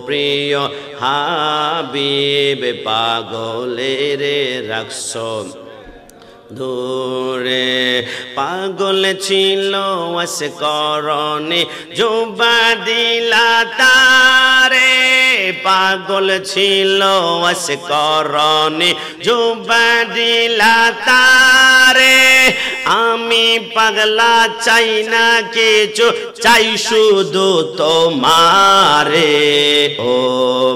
প্রিয় হাবিব পাগলের রাখছো দূরে। পাগল ছিল ওয়াস করণে জুবা দিলা তারে, পাগল ছিল ওয়াস করণে জুবা দিলা তারে। আমি পাগলা চাই না কিছু, চাই শুধু তোমারে ও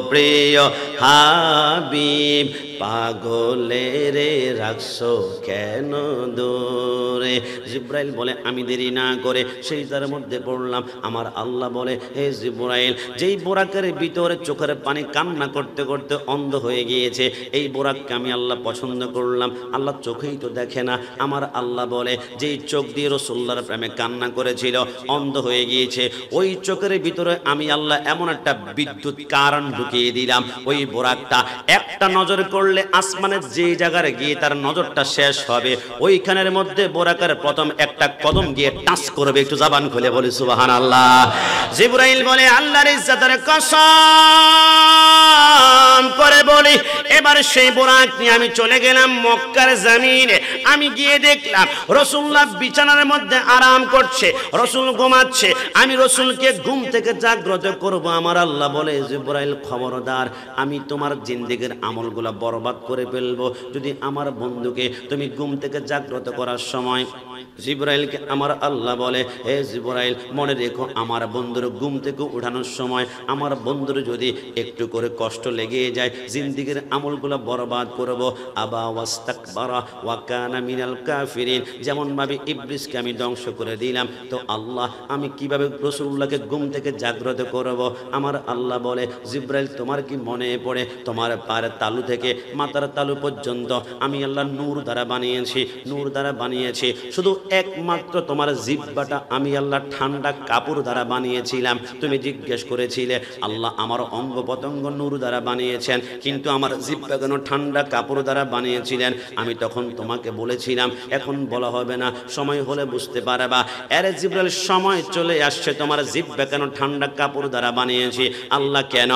প্রিয় হাবিব পাগলের রাখছো কেন দূরে। জিব্রাইল বলে আমি দেরি না করে সিজদার মধ্যে পড়লাম। আমার আল্লাহ বলে হে জিব্রাইল, যেই বোরাকের ভিতরে চোখের পানি কান্না করতে করতে অন্ধ হয়ে গিয়েছে, এই বোরাককে আমি আল্লাহ পছন্দ করলাম। আল্লাহ চোখেই তো দেখে না। আমার আল্লাহ বলে যেই চোখ দিয়ে রাসূলুল্লাহর প্রেমে কান্না করেছিল অন্ধ হয়ে গিয়েছে, ওই চোখের ভিতরে আমি আল্লাহ এমন একটা বিদ্যুৎ কারণ ঢুকিয়ে দিলাম, ওই বোরাকটা একটা নজর করলে আসমানের যে জায়গায় গিয়ে তার নজরটা শেষ হবে, ওইখানের মধ্যে বোরাকের প্রথম একটা কদম গিয়ে টাচ করবে। একটু জবান খুলে বলি সুবহানাল্লাহ। জিবরাইল বলে আল্লাহর ইজ্জতের কসম করে বলি, এবার সেই বোরাক নিয়ে আমি চলে গেলাম মক্কার জমিনে। আমি গিয়ে দেখলাম রাসূলুল্লাহ বিছানার মধ্যে আরাম করছে, রাসূল ঘুমাচ্ছে। আমি রাসূলকে ঘুম থেকে জাগ্রত করব। আমার আল্লাহ বলে জিবরাইল খবরদার, আমি তোমার জিন্দেগীর আমলগুলো বরবাদ করে ফেলবো যদি আমার বন্ধুকে তুমি ঘুম থেকে জাগ্রত করার সময়। জিবরাইলকে আমার আল্লাহ বলে হে জিবরাইল, মনে রেখো আমার বন্ধুর ঘুম থেকে উঠানোর সময় আমার বন্ধুর যদি একটু করে কষ্ট লেগে যায়, জিন্দেগীর আমলগুলো বরবাদ করব। আবা ওয়াস্তাকবারা ওয়া কানা মিনাল কাফিরিন, যেমন ভাবে ইবলিসকে আমি ধ্বংস করে দিলাম, তো আল্লাহ আমি কিভাবে রাসূলুল্লাহকে ঘুম থেকে জাগ্রত করব। আমার আল্লাহ বলে জিবরাইল, তোমার কি মনে পড়ে তোমার পায়ের তালু থেকে মাথার তালু পর্যন্ত আমি আল্লাহ নূর দ্বারা বানিয়েছি, নূর দ্বারা বানিয়েছি। শুধু একমাত্র তোমার জিহ্বাটা আমি আল্লাহ ঠান্ডা কাপড় দ্বারা বানিয়েছিলাম। তুমি জিজ্ঞেস করেছিলে আল্লাহ আমার অঙ্গ প্রত্যঙ্গ নূর দ্বারা বানিয়েছেন, কিন্তু আমার জিহ্বা কেন ঠান্ডা কাপড় দ্বারা বানিয়েছিলেন? আমি তখন তোমাকে বলেছিলাম এখন বলা হবে না, সময় হলে বুঝতে পারবা। আরে জিবরাইল, সময় চলে আসছে, তোমার জিহ্বা কেন ঠান্ডা কাপড় দ্বারা বানিয়েছি? আল্লাহ কেন?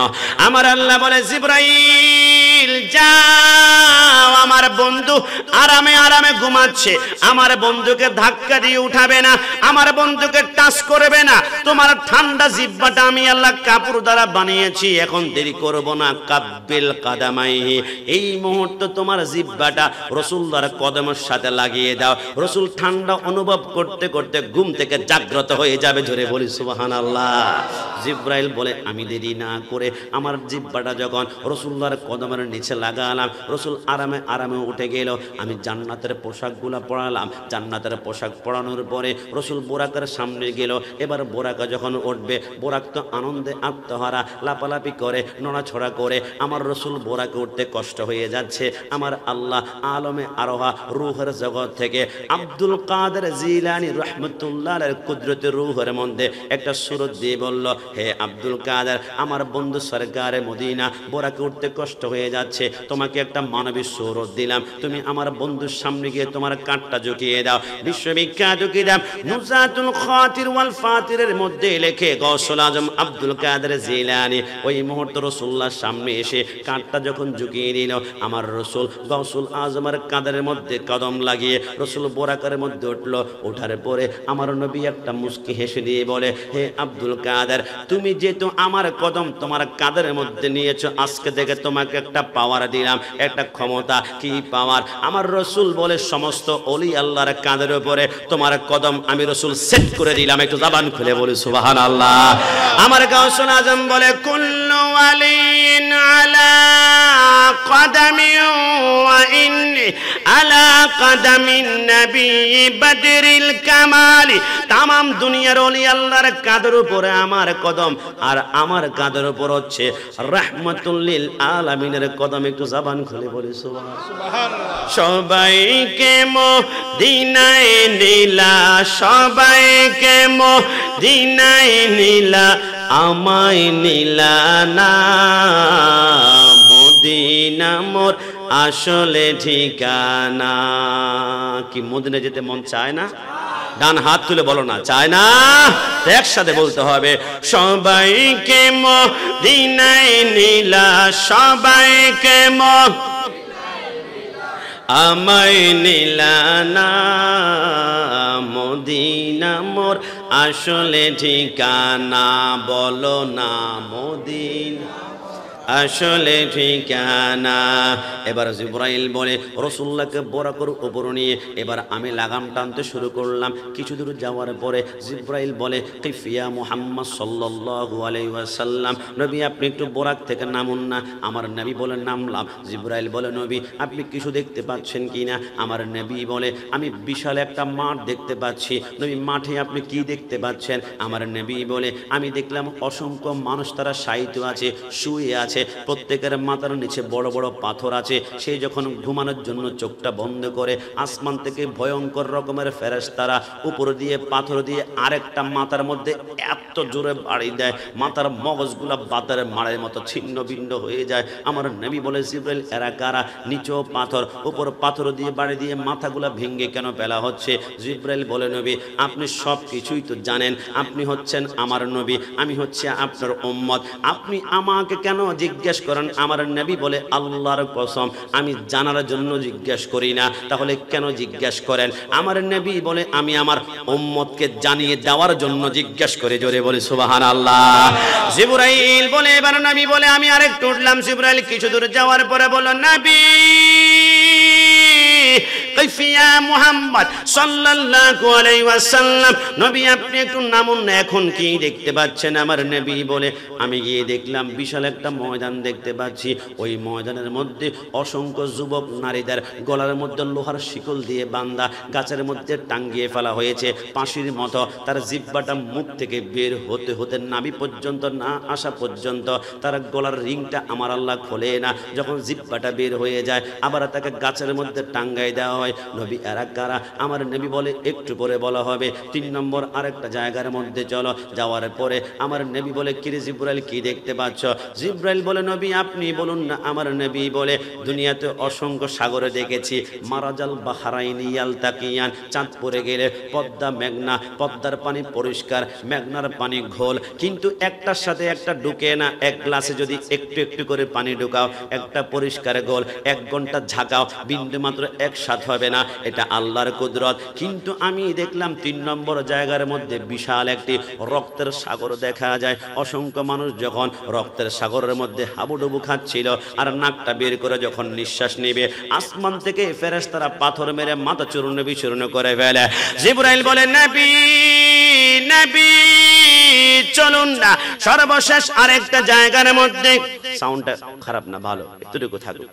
আমার আল্লাহ বলে জিবরাইল যাও, আমার বন্ধু আরামে আরামে ঘুমাচ্ছে, আমার বন্ধুকে ধাক্কা দিয়ে উঠাবে না, আমার বন্ধুকে টাচ করবে না। তোমার ঠান্ডা জিহ্বাটা আমি আল্লাহ কাপড় দ্বারা বানিয়েছি, এখন দেরি করব না। কাব্বিল কাদামাইহি, এই মুহূর্তে তোমার জিহ্বাটা রাসূলুল্লাহর কদমের সাথে লাগিয়ে দাও। রাসূল ঠান্ডা অনুভব করতে করতে ঘুম থেকে জাগ্রত হয়ে যাবে। জোরে বলি সুবহানাল্লাহ। জিবরাইল বলে আমি দেরি না করে আমার জিহ্বাটা যখন রাসূলুল্লাহর কদমের নিচে লাগালাম, রাসূল আরামে আরামে উঠে গেল। আমি জান্নাতের পোশাকগুলো পরালাম, জান্নাতের পোশাক পরানোর পরে রাসূল বোরাকের সামনে গেল। এবার বোরাকা যখন উঠবে, বোরাক তো আনন্দে আত্মহারা, লাপালাপি করে নড়াছড়া করে। আমার রাসূল বোরাকে উঠতে কষ্ট হয়ে যাচ্ছে। আমার আল্লাহ আলমে আরোহা রূহের জগৎ থেকে আব্দুল কাদের জিলানী রাহমাতুল্লাহ আলাইহির কুদরতের রূহের মধ্যে একটা সূরত দিয়ে বলল, হে আব্দুল কাদের, আমার বন্ধু সরকারে মদিনা বোরাকে উঠতে কষ্ট হয়ে যাচ্ছে, তোমাকে একটা মানবী সূরত দিলাম, তুমি আমার বন্ধুর সামনে গিয়ে তোমার কাঁধটা ঝুঁকিয়ে দাও। বিশ্ববিখ্যাত কিতাব নুজাতুল খাতির ওয়াল ফাতিরের মধ্যে লেখে গাউসুল আজম আব্দুল কাদের জিলানী ওই মুহূর্তে রাসূলুল্লাহর সামনে এসে কাঁধটা যখন ঝুঁকিয়ে দিল, আমার রাসূল গাউসুল আজমের কাঁধের মধ্যে কদম লাগিয়ে রাসূল বোরাকের মধ্যে উঠল। ওঠার পরে আমার নবী একটা মুস্কি হেসে দিয়ে বলে, হে আব্দুল কাদের, তুমি যেহেতু আমার কদম তোমার কাঁধের মধ্যে নিয়েছো, আজকে থেকে তোমাকে একটা পাওয়ার দিলাম, একটা ক্ষমতা। কি পাওয়ার? আমার রাসূল বলে সমস্ত ওলি আল্লাহর কাঁধের উপরে তোমার কদম আমি রাসূল সেট করে দিলাম। একটু জবান খুলে বলি সুবহানাল্লাহ। আমার গাউসুল আজম বলে কুল্লু ওয়ালিন আলা কদমি ওয়া ইন্নী আলা কদমিন নবী বদরিল কামালি, তামাম দুনিয়ার ওলি আল্লাহর কাঁধের উপরে আমার কদম, আর আমার কাঁধের উপর হচ্ছে রাহমাতুল লিল আলামিনের কদম। একটু জবান খুলে বলি সুবহানাল্লাহ। সবাইকে মদিনায় নিলা, সবাইকে মদিনায় নিলা, আমায় নিলা না। মদিনা মোর আসলে ঠিকানা। কি মদিনা যেতে মন চায় না? ডান হাত তুলে বলো না, চায় না। একসাথে বলতে হবে, সবাইকে মদিনায় নিলা, সবাইকে আমায় নিলা না, মদিনা মোর আসলে ঠিকানা, বলো না মদিনা আসলে ঠিকানা। এবার জিবরাইল বলে রাসূলুল্লাহকে বোরাকের উপর নিয়ে এবার আমি লাগাম টানতে শুরু করলাম। কিছু দূর যাওয়ার পরে জিবরাইল বলে, কিফিয়া মুহাম্মদ সাল্লাল্লাহু আলাইহি ওয়াসাল্লাম, নবী আপনি একটু বোরাক থেকে নামুন না। আমার নবী বলে নামলাম। জিবরাইল বলে, নবী আপনি কিছু দেখতে পাচ্ছেন কিনা? আমার নবী বলে, আমি বিশাল একটা মাঠ দেখতে পাচ্ছি। নবী মাঠে আপনি কি দেখতে পাচ্ছেন? আমার নবী বলে, আমি দেখলাম অসংখ্য মানুষ তারা শায়িত আছে, শুয়ে আছে, প্রত্যেকের মাথার নিচে বড় বড় পাথর আছে। সেই যখন ঘুমানোর জন্য চোখটা বন্ধ করে, আসমান থেকে ভয়ঙ্কর রকমের ফেরেশতারা উপর দিয়ে পাথর দিয়ে আরেকটা মাথার মধ্যে এত জোরে বাড়ি দেয়, মাথার মগজগুলা বাতারে মারের মতো ছিন্ন ভিন্ন হয়ে যায়। আমার নবী বলে, জিবরাইল এরা কারা? নিচেও পাথর, উপর পাথর দিয়ে বাড়ি দিয়ে মাথাগুলা ভেঙে কেন ফেলা হচ্ছে? জিবরাইল বলে, নবী আপনি সব কিছুই তো জানেন, আপনি হচ্ছেন আমার নবী, আমি হচ্ছে আপনার উম্মত, আপনি আমাকে কেন জিজ্ঞেস করেন? আমার নবী বলে, আল্লাহর কসম আমি জানার জন্য জিজ্ঞেস করি না, তাহলে কেন জিজ্ঞেস করেন? আমার নবী বলে, আমি আমার উম্মতকে জানিয়ে দেওয়ার জন্য জিজ্ঞেস করে। জোরে বলে সুবহানাল্লাহ। জিবরাইল বলে, এবার নবী বলে, আমি আরেকটু উঠলাম। জিবরাইল কিছু দূর যাওয়ার পরে বলল, নবী কাইফিয়া মুহাম্মদ সাল্লাল্লাহু আলাইহি ওয়াসাল্লাম, নবী আপনি একটু নামুন না, এখন কি দেখতে পাচ্ছেন? আমার নবী বলে, আমি গিয়ে দেখলাম বিশাল একটা ময়দান দেখতে পাচ্ছি। ওই ময়দানের মধ্যে অসংখ্য যুবক নারীদের গলার মধ্যে লোহার শিকল দিয়ে বাঁধা, গাছের মধ্যে টাঙ্গিয়ে ফেলা হয়েছে পাশির মতো। তার জিহ্বাটা মুখ থেকে বের হতে হতে নাভি পর্যন্ত না আসা পর্যন্ত তার গলার রিংটা আমার আল্লাহ খোলে না। যখন জিহ্বাটা বের হয়ে যায় আবার তাকে গাছের মধ্যে টাঙ্গাই দেওয়া হয়। নবী এরা কারা? আমার নবী বলে, একটু পরে বলা হবে। 3 নম্বর আরেকটা জায়গার মধ্যে চলো। যাওয়ার পরে আমার নবী বলে, কিরে জিবরাইল কি দেখতে পাচ্ছ? জিবরাইল বলে, নবী আপনি বলুন না। আমার নবী বলে, দুনিয়াতে অসংখ্য সাগরে দেখেছি, মারাজাল বাহরাইনি ইয়ালতাকিয়ান, চাঁদ পড়ে গেলে পদ্মা মেঘনা, পদ্মার পানি পরিষ্কার, মেঘনার পানি ঘোল, কিন্তু একটার সাথে একটা ঢুকে না। এক গ্লাসে যদি একটু একটু করে পানি ঢুকাও, একটা পরিষ্কার গোল 1 ঘন্টা ঝাঁকাও, বিন্দু মাত্র একসাথ হবে না। এটা আল্লাহর কুদরত। কিন্তু আমি দেখলাম 3 নম্বর জায়গার মধ্যে বিশাল একটি রক্তের সাগর দেখা যায়। অসংখ্য মানুষ যখন রক্তের সাগরের মধ্যে হাবুডুবু খাচ্ছিল আর নাকটা বের করে যখন নিঃশ্বাস নেবে, আসমান থেকে ফেরেশতারা পাথর মেরে মাথা চূর্ণ বিচূর্ণ করে ফেলে। জিবরাইল বলে, নবী নবী চলুন না, সর্বশেষ আরেকটা জায়গার মধ্যে। সাউন্ডটা খারাপ না, ভালো, এতটুকু থাকুক।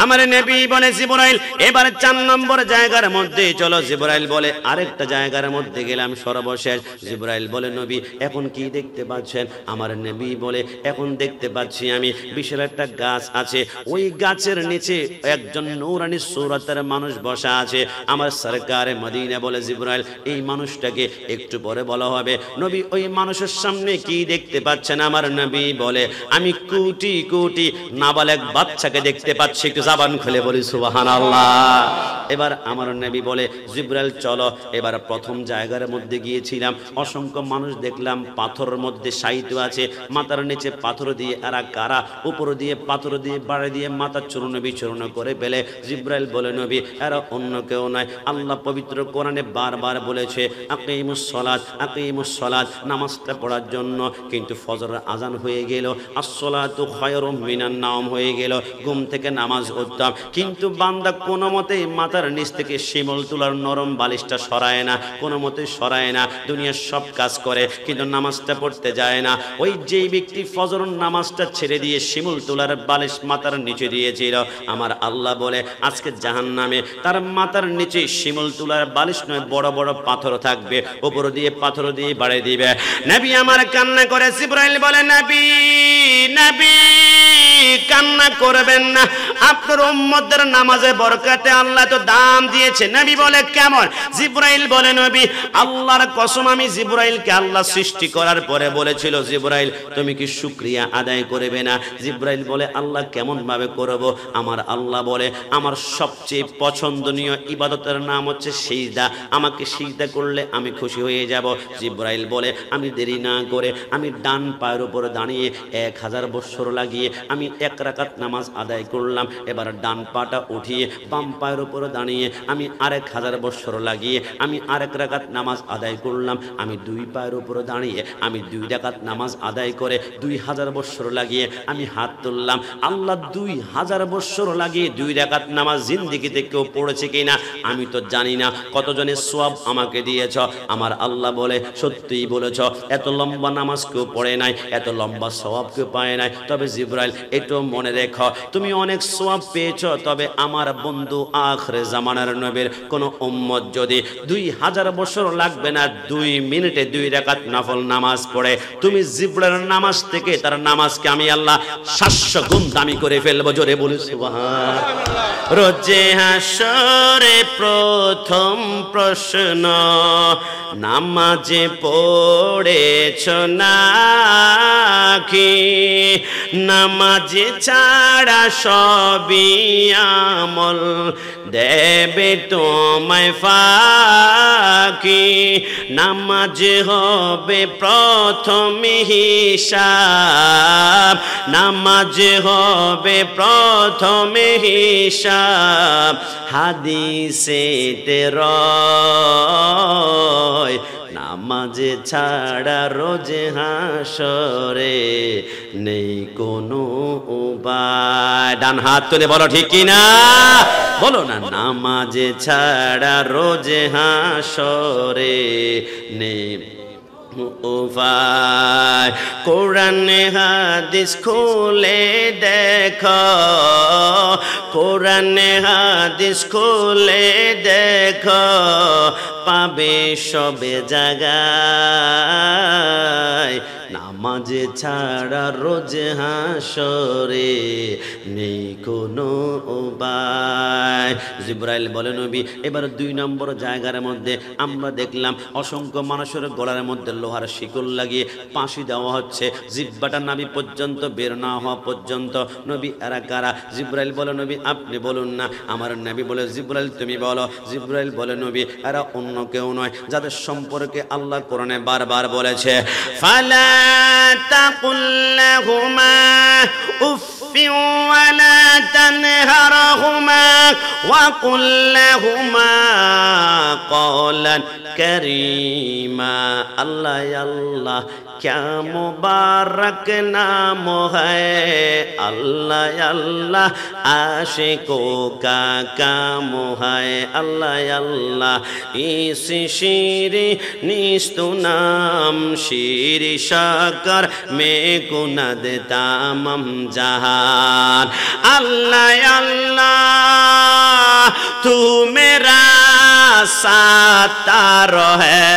আমার নবী বলে, জিবরাইল এবার 4 নম্বর জায়গার মধ্যে চলো। জিবরাইল বলে, আরেকটা জায়গার মধ্যে গেলাম সর্বশেষ। জিবরাইল বলে, নবী এখন কি দেখতে পাচ্ছেন? আমার নবী বলে, এখন দেখতে পাচ্ছি আমি বিশাল একটা গাছ আছে, ওই গাছের নিচে একজন নূরানি সূরাতের মানুষ বসা আছে। আমার সরকারে মদিনা বলে, জিবরাইল এই মানুষটাকে একটু পরে বলা হবে। নবী ওই মানুষের সামনে কি দেখতে পাচ্ছেন? আমার নবী বলে, আমি কোটি কোটি নাবালেগ বাচ্চাকে দেখতে পাচ্ছি। একটু জবান খুলে বলি সুবহানাল্লাহ। এবার আমার নবী বলে, জিবরাইল চলো। এবার প্রথম জায়গার মধ্যে গিয়েছিলাম, অসংখ্য মানুষ দেখলাম পাথরের মধ্যে শায়িত আছে, মাথার নিচে পাথর দিয়ে এরা কারা? উপর দিয়ে পাথর দিয়ে বাড়ি দিয়ে মাথা চূর্ণ বিচূর্ণ করে ফেলে। জিবরাইল বলে, নবী এরা অন্য কেউ নয়, আল্লাহ পবিত্র কোরআনে বারবার বলেছে, আকিমুস সালাত আকিমুস সালাত, নামাজটা পড়ার জন্য। কিন্তু ফজরের আজান হয়ে গেল, আসসালাতু খায়রুম মিনান নাওম হয়ে গেল, ঘুম থেকে নামাজ পড়তাম, কিন্তু বান্দা কোনো মতেই মাথার নিচ থেকে শিমুল তুলার নরম বালিশটা সরায় না, কোনো মতে সরায় না। দুনিয়ার সব কাজ করে কিন্তু নামাজটা পড়তে যায় না। ওই যেই ব্যক্তি ফজর নামাজটা ছেড়ে দিয়ে শিমুল তুলার বালিশ মাথার নিচে দিয়েছিল, আমার আল্লাহ বলে আজকে জাহান্নামে তার মাথার নিচে শিমুল তুলার বালিশ নয়, বড় বড় পাথর থাকবে, উপর দিয়ে পাথর দিয়ে বাড়িয়ে দিবে। নবী আমার কান্না করে। জিবরাইল বলে, নবী নবী কান্না করবেন না, আপনার উম্মতদের নামাজে বরকতে আল্লাহ তো দাম দিয়েছে। নবী বলে কেমন? জিবরাইল বলে নবী আল্লাহর কসম আমি জিবরাইলকে আল্লাহ সৃষ্টি করার পরে বলেছিল জিবরাইল তুমি কি শুকরিয়া আদায় করবে না? জিবরাইল বলে আল্লাহ কেমন ভাবে করব? আমার আল্লাহ বলে আমার সবচেয়ে পছন্দনীয় ইবাদতের নাম হচ্ছে সিজদা, আমাকে সিজদা করলে আমি খুশি হয়ে যাব। জিবরাইল বলে আমি দেরি না করে আমি ডান পায়ের উপরে দাঁড়িয়ে 1000 বছর লাগিয়ে আমি 1 রাকাত নামাজ আদায় করলাম। এবার ডান পাটা উঠিয়ে বাম পায়ের উপরে দাঁড়িয়ে আমি 1000 বছর লাগিয়ে আমি 1 রাকাত নামাজ আদায় করলাম। আমি 2 পায়ের উপরে দাঁড়িয়ে আমি 2 রাকাত নামাজ আদায় করে 2000 বছর লাগিয়ে আমি হাত তুললাম। আল্লাহ 2000 বছর লাগিয়ে 2 রাকাত নামাজ জিন্দেগিতে কেউ পড়েছে কিনা আমি তো জানি না, কতজনের সওয়াব আমাকে দিয়েছ। আমার আল্লাহ বলে সত্যিই বলেছ, এত লম্বা নামাজ কেউ পড়ে নাই, এত লম্বা সওয়াব কেউ পায় নাই। তবে জিবরাইল একটু মনে রেখো তুমি অনেক সওয়াব পেয়েছো, তবে আমার বন্ধু আখিরে জামানার নবীর কোন উম্মত যদি 2000 বছর লাগবে না 2 মিনিটে 2 রাকাত নফল নামাজ পড়ে, তুমি জিবরাইলের নামাজ থেকে তার নামাজকে আমি আল্লাহ 700 গুণ দামি করে ফেলবো। জোরে বলি সুবহানাল্লাহ। রোজে হাসরে প্রথম প্রশ্ন নামাজে পড়েছো নাকি? নামাজে ছাড়া সবই আমল দেবে তোমায় ফাঁকি। নামাজ হবে প্রথম হিসাব, নামাজ হবে প্রথম হিসাব, হাদিসেতে রয় নামাজে ছাড়া রোজে হাসরে নেই কোনো উপায়। ডান হাত তুলে বলো ঠিক কিনা, বলো না। নামাজে ছাড়া রোজে হাসরে নেই উপায়। কোরআন হাদিস খুলে দেখো, কোরআন হাদিস খুলে দেখো, পাবে সবে জায়গায় নামাজে ছাড়া রোজে হাসরে নেই কোনো উপায়। জিবরাইল বলে নবী এবার 2 নম্বর জায়গার মধ্যে আমরা দেখলাম অসংখ্য মানুষের গলার মধ্যে লোহার শিকল লাগিয়ে ফাঁসি দেওয়া হচ্ছে, জিহ্বাটা নাভি পর্যন্ত বের না হওয়া পর্যন্ত। নবী এরা কারা? জিবরাইল বলে নবী আপনি বলুন না। আমার নবী বলে জিবরাইল তুমি বলো। জিবরাইল বলে নবী এরা অন্য কেউ নয়, যাদের সম্পর্কে আল্লাহ কোরআনে বারবার বলেছে ফালা তাকুল লাহুমা উফফিন ওয়ালা তানহারহুমা ওয়া কুল লাহুমা কওলান কারীমা। আল্লাহ আল্লাহ क्या मुबारक नाम है, अल्लाह अल्लाह आशिकों का काम है। अल्लाह अल्लाह इस शीरी निस्तु नाम शीरी शकर में कुनद तामम जहान। अल्लाह अल्लाह तू मेरा सातार है,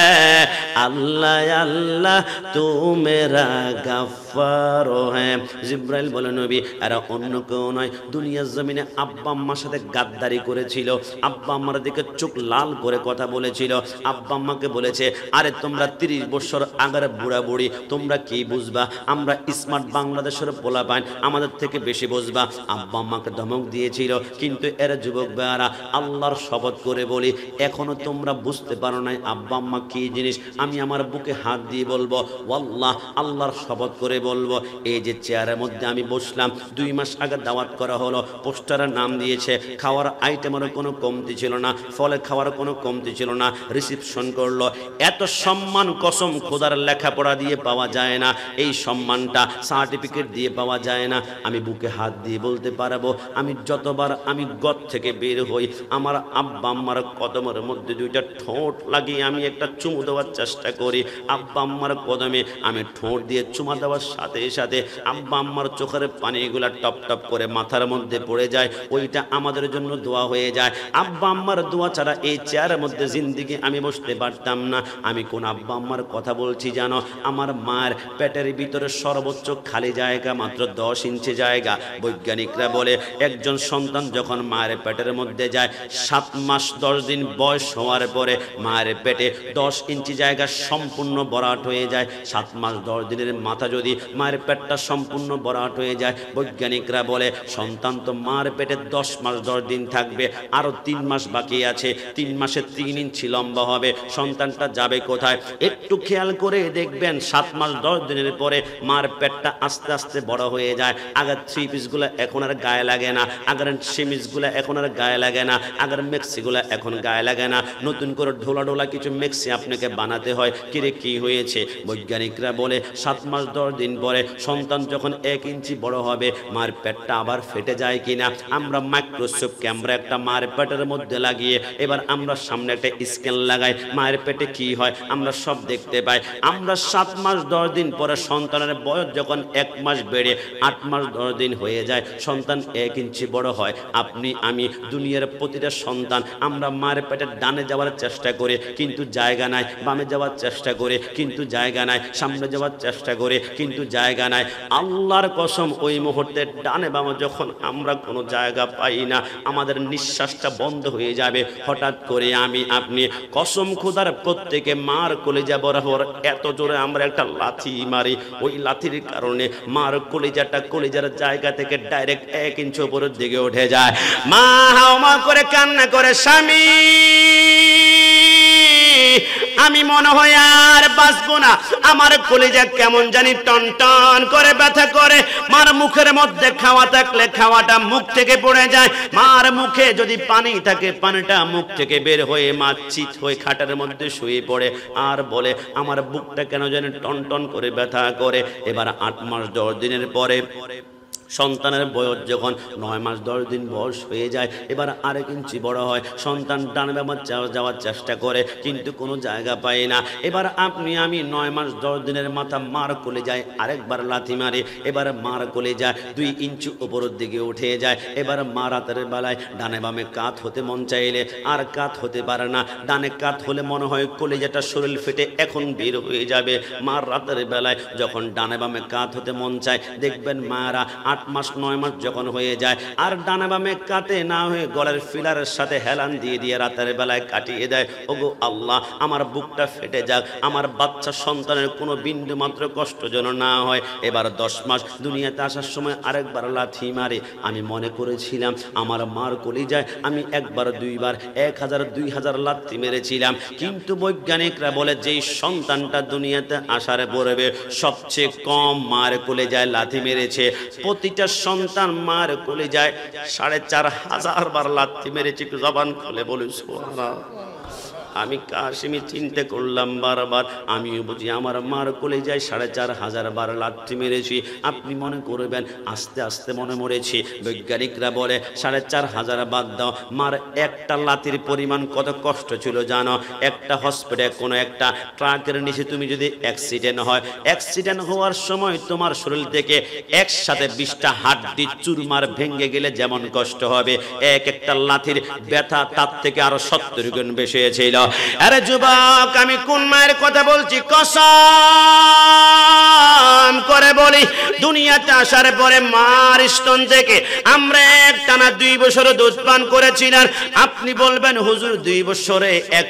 अल्लाह अल्लाह तू मेरा गफ्फार है। জিবরাইল বলে নবী এরা অন্য কেউ নয়, দুনিয়ার জমিনে আব্বা আম্মার সাথে গাদ্দারি করেছিল, আব্বা আম্মার দিকে চোখ লাল করে কথা বলেছিল। আব্বা আম্মাকে বলেছে আরে তোমরা 30 বছর আগের বুড়া বুড়ি, তোমরা কি বুঝবা, আমরা স্মার্ট বাংলাদেশের পোলাপাইন, আমাদের থেকে বেশি বুঝবা। আব্বা আম্মাকে ধমক দিয়েছিল। কিন্তু এরা যুবক ভাইয়ারা আল্লাহর শপথ করে বলি এখনো তোমরা বুঝতে পারো নাই আব্বা আম্মা কি জিনিস। আমি আমার বুকে হাত দিয়ে বলবো ওয়াল্লাহ, আল্লাহর শপথ করে বলবো এই যে চেয়ারের মধ্যে আমি বসলাম 2 মাস আগে দাওয়াত করা হলো, পোস্টারের নাম দিয়েছে, খাওয়ার আইটেমের কোনো কমতি ছিল না, ফলে খাওয়ার কোনো কমতি ছিল না, রিসিপশন করলো। এত সম্মান কসম খোদার লেখাপড়া দিয়ে পাওয়া যায় না, এই সম্মানটা সার্টিফিকেট দিয়ে পাওয়া যায় না। আমি বুকে হাত দিয়ে বলতে পারবো আমি যতবার আমি ঘর থেকে বের হই আমার আব্বা আম্মার কদমের মধ্যে 2টা ঠোঁট লাগিয়ে আমি একটা চুমু দেওয়ার চেষ্টা করি। আব্বা আম্মার কদমে আমি ঠোঁট দিয়ে চুমা দেওয়ার সাথে সাথে আব্বা আম্মার চোখের পানিগুলা টপ টপ করে মাথার মধ্যে পড়ে যায়, ওইটা আমাদের জন্য দোয়া হয়ে যায়। আব্বা আম্মার দোয়া ছাড়া এই চেয়ারের মধ্যে জিন্দিগি আমি বসতে পারতাম না। আমি কোন আব্বা আম্মার কথা বলছি জানো? আমার মায়ের পেটের ভিতরে সর্বোচ্চ খালি জায়গা মাত্র 10 ইঞ্চি জায়গা। বৈজ্ঞানিকরা বলে একজন সন্তান যখন মায়ের পেটের মধ্যে যায় 7 মাস 10 দিন বয়স হওয়ার পরে মায়ের পেটে 10 ইঞ্চি জায়গা সম্পূর্ণ ভরাট হয়ে যায়। 7 মাস 10 দিনের মাথা যদি মায়ের পেটটা সম্পূর্ণ ভরাট হয়ে যায়, বৈজ্ঞানিকরা বলে সন্তান তো মায়ের পেটে 10 মাস 10 দিন থাকবে, আরো 3 মাস বাকি আছে। 3 মাসে 3 ইঞ্চি লম্বা হবে। সন্তানটা যাবে কোথায়? একটু খেয়াল করে দেখবেন 7 মাস 10 দিনের পরে মার পেটটা আস্তে আস্তে বড় হয়ে যায়। আগের 3 পিসগুলো এখন আর গায়ে লাগে না, আগের সেমিসগুলো এখন আর গায়ে লাগে না, আগের মেক্সিগুলো এখন গায়ে লাগে না। নতুন করে ঢোলা ঢোলা কিছু মেক্সি আপনাকে বানাতে হয়। কিরে কি হয়েছে? বৈজ্ঞানিকরা বলে 7 মাস 10 দিন পরে সন্তান যখন 1 ইঞ্চি বড় হবে, মার পেটটা আবার ফেটে যায় কিনা আমরা মাইক্রোস্কোপ ক্যামেরা একটা মায়ের পেটের মধ্যে লাগিয়ে এবার আমরা সামনে একটা স্ক্যান লাগাই, মায়ের পেটে কি হয় আমরা সব দেখতে পাই। আমরা 7 মাস 10 দিন পরে সন্তানের বয়স যখন 1 মাস বেড়ে 8 মাস 10 দিন হয়ে যায়, সন্তান 1 ইঞ্চি বড় হয়। আপনি আমি দুনিয়ার প্রতিটা সন্তান আমরা মায়ের পেটে ডানে যাওয়ার চেষ্টা করে কিন্তু জায়গা নাই, বামে যাওয়ার চেষ্টা করে কিন্তু জায়গা নাই, সামনে যাওয়ার চেষ্টা করে কিন্তু জায়গা নাই। আল্লাহর কসম ওই মুহূর্তে ডানে বামে যখন আমরা কোনো জায়গা পাই না, আমাদের নিঃশ্বাসটা বন্ধ হয়ে যাবে। হঠাৎ করে আমি আপনি কসম খোদার প্রত্যেকে মার কলিজা বরাবর এত জোরে আমরা একটা লাথি মারি, ওই লাথির কারণে মার কলিজার জায়গা থেকে ডাইরেক্ট 1 ইঞ্চি উপরের দিকে উঠে যায়। মা হাওমা করে কান্না করে, স্বামী আমি মনে হয় আর বাঁচবো না, আমার কলিজা কেমন জানি টন টন করে ব্যথা করে। মার মুখের মধ্যে খাওয়া থাকলে খাওয়াটা মুখ থেকে পড়ে যায়, মার মুখে যদি পানি থাকে পানিটা মুখ থেকে বের হয়ে মা চিত হয়ে খাটের মধ্যে শুয়ে পড়ে আর বলে আমার বুকটা কেন জানি টন টন করে ব্যথা করে। এবার 8 মাস 10 দিনের পরে সন্তানের বয়স যখন 9 মাস 10 দিন বয়স হয়ে যায়, এবার 1 ইঞ্চি বড় হয়। সন্তান ডানে বামে যাওয়ার চেষ্টা করে কিন্তু কোনো জায়গা পায় না। এবার আপনি আমি 9 মাস 10 দিনের মাথা মার কোলে যায়, আরেকবার লাথি মারে। এবার মার কোলে যায় 2 ইঞ্চি উপরের দিকে উঠে যায়। এবার মা রাতের বেলায় ডানে বামে কাত হতে মন চাইলে আর কাত হতে পারে না। ডানে কাত হলে মনে হয় কলিজাটা শরীর ফেটে এখন বের হয়ে যাবে। মার রাতের বেলায় যখন ডানে বামে কাত হতে মন চায়, দেখবেন মারা 8 মাস 9 মাস যখন হয়ে যায় আর ডানা বামে কাটে না হয়ে গলার ফিলারের সাথে হেলান দিয়ে রাতের বেলায় কাটিয়ে দেয়। ওগো আল্লাহ, আমার বুকটা ফেটে যাক, আমার বাচ্চা সন্তানের কোনো বিন্দু মাত্র কষ্ট যেন না হয়। এবার 10 মাস দুনিয়াতে আসার সময় আরেকবার লাথি মারে। আমি মনে করেছিলাম আমার মার কলিজায় আমি 1 বার 2 বার 1000 2000 লাথি মেরেছিলাম, কিন্তু বৈজ্ঞানিকরা বলে যেই সন্তানটা দুনিয়াতে আসার পড়বে সবচেয়ে কম মার কলিজায় লাথি মেরেছে, প্রতিটা সন্তান মার কলিজায় 4500 বার লাথি মেরেছে। জবান খুলে বলি সুবহানাল্লাহ। আমি কাশিমি চিন্তা করলাম বারবার, আমিও বুঝি আমার মার কলিজায় 4500 বার লাথি মেরেছি। আপনি মনে করবেন আস্তে আস্তে মনে মরেছি। বৈজ্ঞানিকরা বলে 4500 বাদ দাও, মার একটা লাথির পরিমাণ কত কষ্ট ছিল জানো? একটা হসপিটালে কোনো একটা ট্রাকের নিচে তুমি যদি অ্যাক্সিডেন্ট হয়, অ্যাক্সিডেন্ট হওয়ার সময় তোমার শরীর থেকে একসাথে 20টা হাড্ডি চুরমার ভেঙে গেলে যেমন কষ্ট হবে, একটা লাথির ব্যথা তার থেকে আরো 70 গুণ বেশি ছিল। আরে যুবক, আমি কোন মায়ের কথা বলছি? কসম করে বলি, দুনিয়াতে আসার পরে মার স্তন থেকে আমরা একটানা 2 বছর দুধ পান করেছিলাম। আপনি বলবেন হুজুর 2 বছরে 1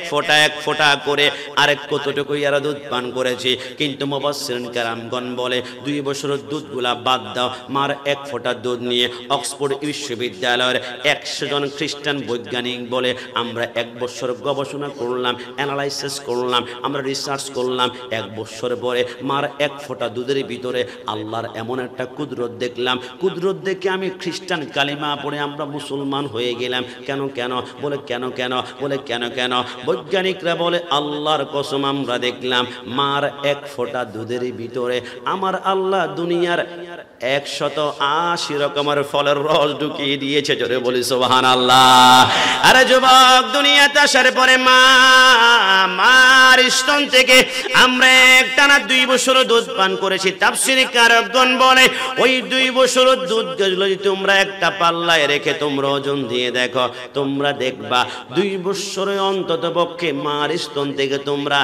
ফোঁটা করে আরেক কতটুকু আর দুধ পান করেছি, কিন্তু মুফাসসিরিন কেরামগণ বলে 2 বছরের দুধগুলা বাদ দাও, মার 1 ফোঁটা দুধ নিয়ে অক্সফোর্ড বিশ্ববিদ্যালয়ের 100 জন খ্রিস্টান বৈজ্ঞানিক বলে আমরা 1 বছর গবেষণা করলাম, অ্যানালাইসিস করলাম, আমরা রিসার্চ করলাম। 1 বছর পরে মার 1 ফোঁটা দুধের ভিতরে আল্লাহর এমন একটা কুদরত দেখলাম। কুদরত দেখে আমি খ্রিস্টান কালিমা পড়ে আমরা মুসলমান হয়ে গেলাম। কেন বলে কেন বৈজ্ঞানিকরা বলে আল্লাহর কসম আমরা দেখলাম মার 1 ফোঁটা দুধের ভিতরে আমার আল্লাহ দুনিয়ার 180 রকমের ফলের রস ঢুকিয়ে দিয়েছে। জোরে বলি সুবহানাল্লাহ। আরে যুবক, দুনিয়াতে আসার পরে মা মার স্তন থেকে আমরা একটানা 2 বছর দুধ পান করেছি। তাফসীরে কারকগণ বলে ওই 2 বছর দুধ যদি তোমরা একটা পাল্লায় রেখে তোমরা ওজন দিয়ে দেখো, তোমরা দেখবা 2 বছরে অন্তত পক্ষে মার স্তন থেকে তোমরা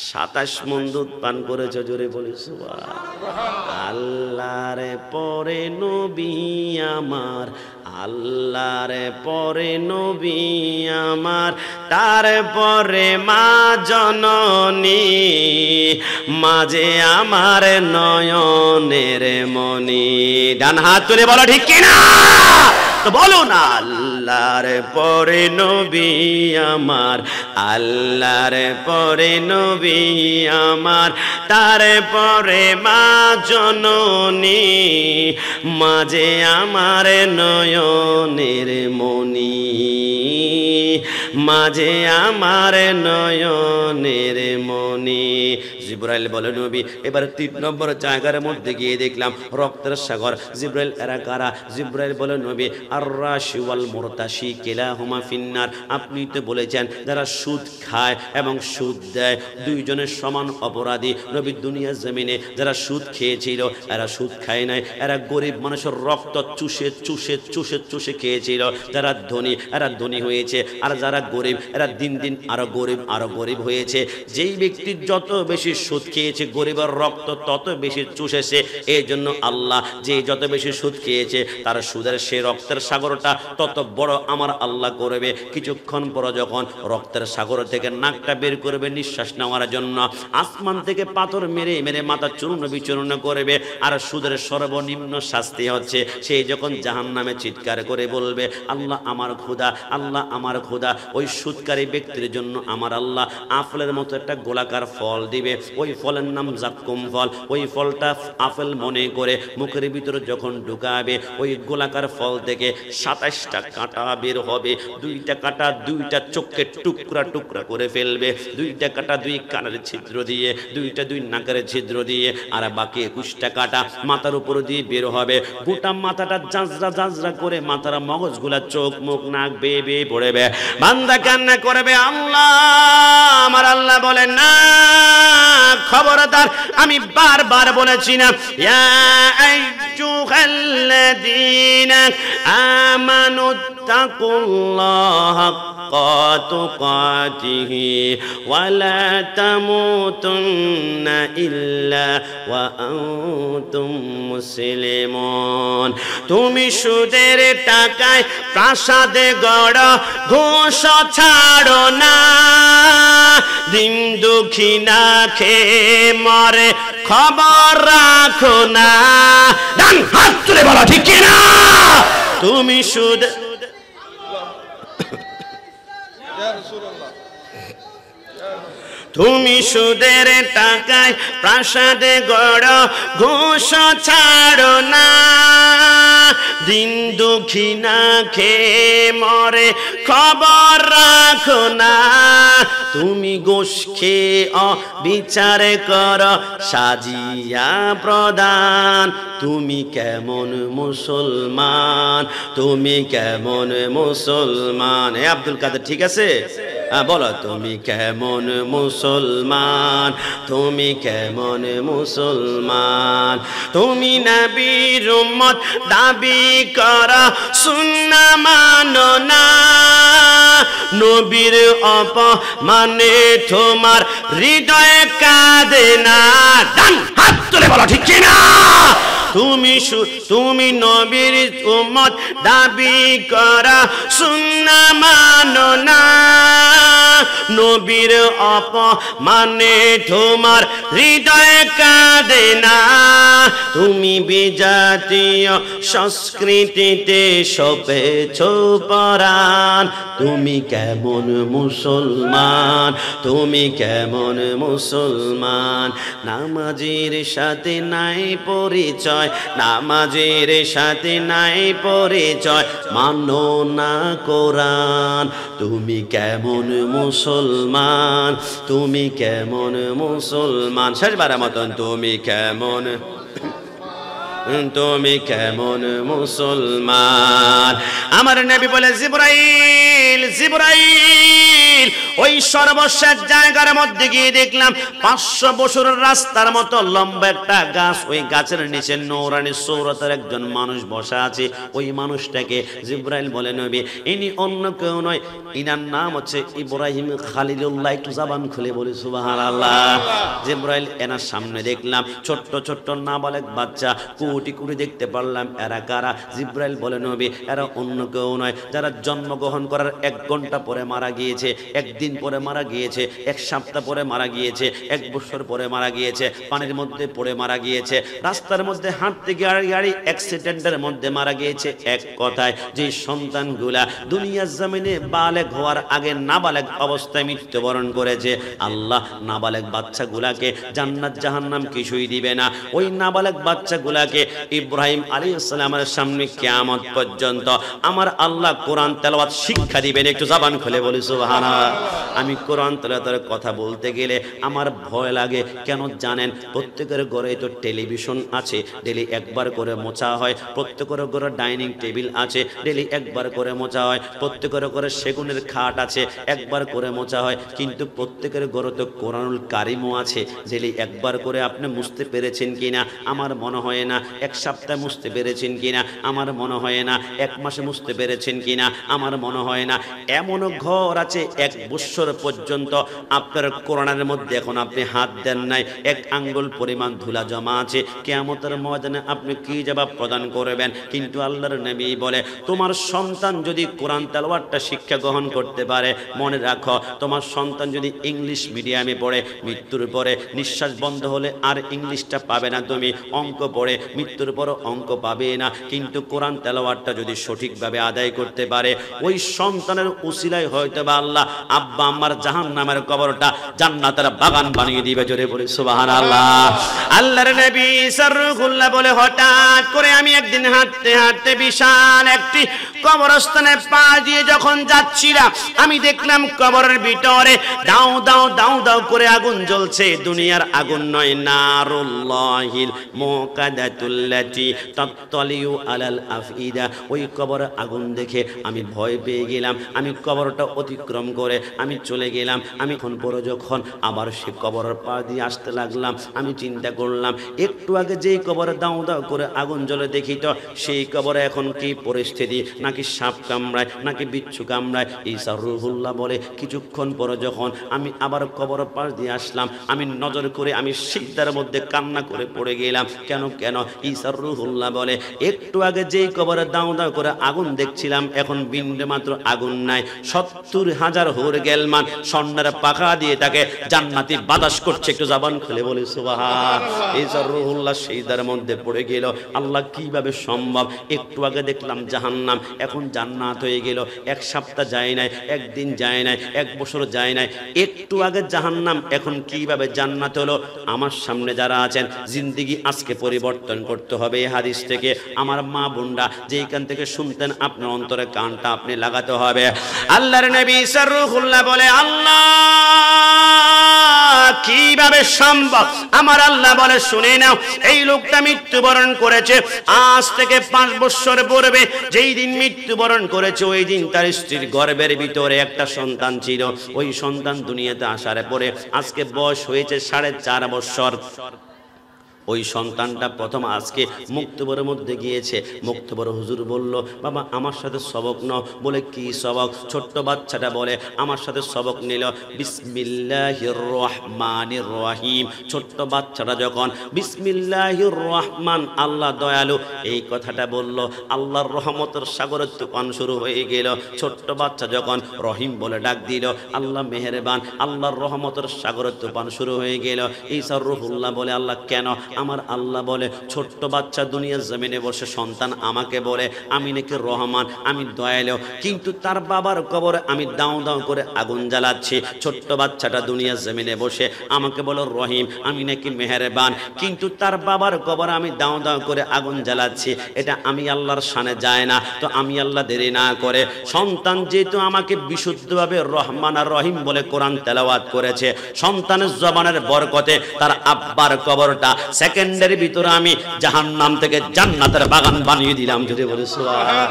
27 মণ দুধ পান করেছো। জোরে বলি সুবহানাল্লাহ। আল্লাহর পরে নবী আমার, আল্লাহর পরে নবী আমার, তারপরে মা জননী, মাঝে আমার নয়নের মনি। ডান হাত তুলে বলো ঠিক কিনা, তো বলো না। আল্লাহর পরে নবী আমার, আল্লাহর পরে নবী আমার, তারপরে মা জননী, মাঝে আমার নয়নের মনি, মাঝে আমার নয়নের মনি। জিবরাইল বলে নবী এবার 3 নম্বর জায়গার মধ্যে গিয়ে দেখলাম রক্তের সাগর। জিবরাইল এরা কারা? জিবরাইল বলে নবী আর রাশি ওয়াল মুরতাশি কিলাহুমা ফিন্নার। আপনি তো বলেছেন যারা সুদ খায় এবং সুদ দেয় দুইজনের সমান অপরাধী। নবী দুনিয়ার জমিনে যারা সুদ খেয়েছিল এরা সুদ খায় নাই, এরা গরিব মানুষের রক্ত চুষে চুষে চুষে চুষে খেয়েছিল। যারা ধনী এরা ধনী হয়েছে, আর যারা গরিব এরা দিন দিন আরো গরিব আরো গরিব হয়েছে। যেই ব্যক্তি যত বেশি সুদ খেয়েছে গরিবের রক্ত তত বেশি চুষেছে। এই জন্য আল্লাহ যে যত বেশি সুদ খেয়েছে তার সুদের সে রক্তের সাগরটা তত বড় আমার আল্লাহ করবে। কিছুক্ষণ পর যখন রক্তের সাগর থেকে নাকটা বের করবে নিঃশ্বাস নেওয়ার জন্য, আসমান থেকে পাথর মেরে মেরে মাথা চূর্ণ বিচূর্ণ করবে। আর সুদের সর্বনিম্ন শাস্তি হচ্ছে সেই যখন জাহান্নামে চিৎকার করে বলবে আল্লাহ আমার খোদা, আল্লাহ আমার খোদা। ওই সুদকারী ব্যক্তির জন্য আমার আল্লাহ আপেলের মতো একটা গোলাকার ফল দিবে। ওই ফলের নাম জাক্কুম ফল। ওই ফলটা আপেল মনে করে মুখের ভিতরে যখন ঢুকাবে ওই গোলাকার ফল থেকে 27টা কাঁটা বের হবে। 2টা কাঁটা 2টা চোখকে টুকরা টুকরা করে ফেলবে। 2টা কাঁটা 2 কানের ছিদ্র দিয়ে, 2টা 2 নাকের ছিদ্র দিয়ে, আর বাকি 21টা কাঁটা মাথার উপর দিয়ে বের হবে। গোটা মাথাটা জাজরা জাজরা করে মাথার মগজগুলা চোখ মুখ নাক বেয়ে বেয়ে পড়বে। বান্দা কান্না করবে আল্লাহ আমার আল্লাহ বলেন না খবরদার, আমি বারবার বলেছি না ইয়া আইয়ুহাল্লাযীনা আমানু তাকুল্লাহা হাক্কা তুকাতিহি ওয়া লা তামুতুন্না ইল্লা ওয়া আনতুম মুসলিমুন। তুমি সুদের টাকায় প্রাসাদে গড় ঘুষ ছাড়ো না, দিন দুঃখী না খেয়ে মরে খবর রাখো না। ডান হাত তুলে বলো ঠিক কিনা। তুমি সুদ তুমি সুদের টাকায় প্রাসাদে গড় ঘুষ ছাড়ো না, দিন দুঃখী না খেয়ে মরে খবর রাখো না। তুমি ঘুষ খেয়ে অবিচার কর সাজিয়া প্রদান। তুমি কেমন মুসলমান, তুমি কেমন মুসলমান। হে আব্দুল কাদের ঠিক আছে? বলো তুমি কেমন মুসলমান, তুমি কেমন মুসলমান। তুমি নবীর উম্মত দাবি করা সুন্নাহ মানো না, নবীর অপমানে তোমার হৃদয়ে কাঁদে না। ডান হাত তুলে বলো ঠিক কিনা। তুমি নবীর উম্মত দাবি করা সুন্নাহ মানো না, নবীর অপমানে তোমার হৃদয়ে কাঁদে না। তুমি বিজাতীয় সংস্কৃতিতে সপেছ পরাণ। তুমি কেমন মুসলমান, তুমি কেমন মুসলমান। নামাজের সাথে নাই পরিচয়, নামাজের সাথে নাই পরিচয়, মানো না কোরআন। তুমি কেমন মুসলমান, তুমি কেমন মুসলমান। শেষবারের মতন তুমি কেমন, তুমি কেমন মুসলমান। আমার নবী বলে জিবরাইল জিবরাইল ওই সর্বশেষ জায়গার মধ্যে গিয়ে দেখলাম 500 বছরের রাস্তার মতো লম্বা একটা গাছ, ওই গাছের নিচে নূরানি সূরতের একজন মানুষ বসা আছে। ওই মানুষটাকে জিবরাইল বলে নবী ইনি অন্য কেউ নয়, ইনার নাম হচ্ছে ইব্রাহিম খলিলুল্লাহ। একটু জবান খুলে বলি সুবহানাল্লাহ। জিবরাইল এনার সামনে দেখলাম ছোট্ট ছোট্ট নাবালক বাচ্চা, কোটি কোটি দেখতে পারলাম। এরা কারা? জিবরাইল বলে নবী এরা অন্য কেউ নয়, যারা জন্মগ্রহণ করার 1 ঘন্টা পরে মারা গিয়েছে, 1 দিন পরে মারা গিয়েছে, 1 সপ্তাহ পরে মারা গিয়েছে, 1 বছর পরে মারা গিয়েছে, পানির মধ্যে পড়ে মারা গিয়েছে, রাস্তার মধ্যে হাঁটতে গাড়ি অ্যাক্সিডেন্টের মধ্যে মারা গিয়েছে। এক কথায় যে সন্তানগুলা দুনিয়ার জমিনে বালেগ হওয়ার আগে নাবালেগ অবস্থায় মৃত্যুবরণ করেছে, আল্লাহ নাবালেগ বাচ্চাগুলাকে জান্নাত জাহান্নাম কিছুই দিবে না। ওই নাবালেগ বাচ্চাগুলাকে ইব্রাহিম আলাইহিস সালামের সামনে কিয়ামত পর্যন্ত আমার আল্লাহ কোরআন তেলাওয়াত শিক্ষা দিবেন। একটু জবান খুলে বলি সুবহানাল্লাহ। আমি কোরআন তেলাওয়াতের কথা বলতে গেলে আমার ভয় লাগে, কেন জানেন? প্রত্যেকের ঘরে তো টেলিভিশন আছে, ডেলি একবার করে মোছা হয়। প্রত্যেকের ঘরে ডাইনিং টেবিল আছে, ডেলি একবার করে মোছা হয়। প্রত্যেকের ঘরে সেগুনের খাট আছে, একবার করে মোছা হয়। কিন্তু প্রত্যেকের ঘরে তো কোরআনুল কারিমও আছে, ডেলি একবার করে আপনি মুছতে পেরেছেন কিনা আমার মনে হয় না। 1 সপ্তাহ মুছতে পেরেছেন কিনা আমার মনে হয় না। 1 মাসে মুছতে পেরেছেন কিনা আমার মনে হয় না। এমনও ঘর আছে 1 বছর পর্যন্ত আপনার কোরআনের মধ্যে এখন আপনি হাত দেন নাই, 1 আঙ্গুল পরিমাণ ধুলা জমা আছে। কিয়ামতের ময়দানে আপনি কি জবাব প্রদান করবেন? কিন্তু আল্লাহর নবী বলে তোমার সন্তান যদি কোরআন তেলাওয়াতটা শিক্ষা গ্রহণ করতে পারে, মনে রাখো তোমার সন্তান যদি ইংলিশ মিডিয়ামে পড়ে, মৃত্যুর পরে নিঃশ্বাস বন্ধ হলে আর ইংলিশটা পাবে না তুমি, অঙ্ক পড়ে মৃত্যুর পরও অঙ্ক পাবে না। কিন্তু কোরআন তেলাওয়াতটা যদি সঠিকভাবে আদায় করতে পারে, ওই সন্তানের উসিলায় হয়তো বা আল্লাহ আব্বা আম্মার জাহান্নামের কবরটা জান্নাতের বাগান বানিয়ে দিবে। জোরে বলি সুবহানাল্লাহ। আল্লাহর নবী সারহুল্লাহ বলে হঠাৎ করে আমি একদিন হাঁটতে হাঁটতে বিশাল একটি কবরস্থানে পা দিয়ে যখন যাচ্ছিলাম, আমি দেখলাম কবরের ভিতরে দাও দাও দাও দাও করে আগুন জ্বলছে। দুনিয়ার আগুন নয়, নারুল্লাহিল মুকাদাতুল্লাতি তাত্তালিউ আলাল আফইদা। ওই কবরের আগুন দেখে আমি ভয় পেয়ে গেলাম। আমি কবরটা অতিক্রম করে আমি চলে গেলাম। আমি এখন পরে যখন আবার সে কবরের পা দিয়ে আসতে লাগলাম, আমি চিন্তা করলাম একটু আগে যেই কবরে দাও দাও করে আগুন জ্বলে দেখি তো সেই কবরে এখন কি পরিস্থিতি, নাকি সাপ কামড়ায় নাকি বিচ্ছু কামড়ায়। ঈসা রুহুল্লাহ বলে কিছুক্ষণ পরে যখন আমি আবার কবরের পাশ দিয়ে আসলাম, আমি নজর করে আমি সিজদার মধ্যে কান্না করে পড়ে গেলাম। কেন কেন? ঈসা রুহুল্লাহ বলে একটু আগে যেই কবরে দাও দাও করে আগুন দেখছিলাম, এখন বিন্দু মাত্র আগুন নাই। 70,000 হুর গেলমান স্বর্ণের পাখা দিয়ে তাকে জান্নাতি বাতাস করছে। একটু জবান খুলে বলি সুবহান। ঈসা রুহুল্লাহ সিজদার মধ্যে পড়ে গেল। আল্লাহ কিভাবে সম্ভব? একটু আগে দেখলাম জাহান্নাম, এখন জান্নাত হয়ে গেল। 1 সপ্তাহ যায় নাই, 1 দিন যায় নাই, 1 বছর যায় নাই। একটু আগে জাহান্নাম, এখন কিভাবে জান্নাত হলো? আমার সামনে যারা আছেন, জিন্দেগি আজকে পরিবর্তন করতে হবে এই হাদিস থেকে। আমার মা বোনরা যেইখান থেকে শুনতেন, আপনার অন্তরে কানটা আপনি লাগাতে হবে। আল্লাহর নবী সারহুল্লাহ বলে আল্লাহ কিভাবে সম্ভব? আমার আল্লাহ বলে শুনে নাও, এই লোকটা মৃত্যুবরণ করেছে আজ থেকে 5 বছর পূর্বে। যেই দিন মৃত্যুবরণ করেছে ওই দিন তার স্ত্রীর গর্ভের ভিতরে একটা সন্তান ছিল। ওই সন্তান দুনিয়াতে আসার পরে আজকে বয়স হয়েছে 4.5 বছর। ওই সন্তানটা প্রথম আজকে মুক্তবরের মধ্যে গিয়েছে। মুক্তবর হুজুর বলল বাবা আমার সাথে সবক নাও। বলে কি সবক? ছোট্ট বাচ্চাটা বলে আমার সাথে সবক নিল বিসমিল্লাহির রহমানির রহিম। ছোট্ট বাচ্চাটা যখন বিসমিল্লাহির রহমান, আল্লাহ দয়ালু, এই কথাটা বলল, আল্লাহর রহমতের সাগরের তুফান শুরু হয়ে গেল। ছোট্ট বাচ্চা যখন রহিম বলে ডাক দিল, আল্লাহ মেহেরবান, আল্লাহর রহমতের সাগরের তুফান শুরু হয়ে গেল। ঈসা রুহুল্লাহ বলে আল্লাহ কেন? আমার আল্লাহ বলে ছোট্ট বাচ্চা দুনিয়ার জমিনে বসে সন্তান আমাকে বলে আমি নাকি রহমান, আমি দয়ালু, কিন্তু তার বাবার কবরে আমি দাও দাও করে আগুন জ্বালাচ্ছি। ছোট্ট বাচ্চাটা দুনিয়ার জমিনে বসে আমাকে বলে রহিম, আমি নাকি মেহেরবান, কিন্তু তার বাবার কবরে আমি দাও দাও করে আগুন জ্বালাচ্ছি। এটা আমি আল্লাহর শানে যায় না। তো আমি আল্লাহ দেরি না করে, সন্তান যেহেতু আমাকে বিশুদ্ধভাবে রহমান আর রহিম বলে কোরআন তেলাওয়াত করেছে, সন্তানের জবানের বরকতে তার আব্বার কবরটা সেকেন্ডের ভিতরে আমি জাহান্নাম থেকে জান্নাতের বাগান বানিয়ে দিলাম। যদি বলে সুবহানাল্লাহ।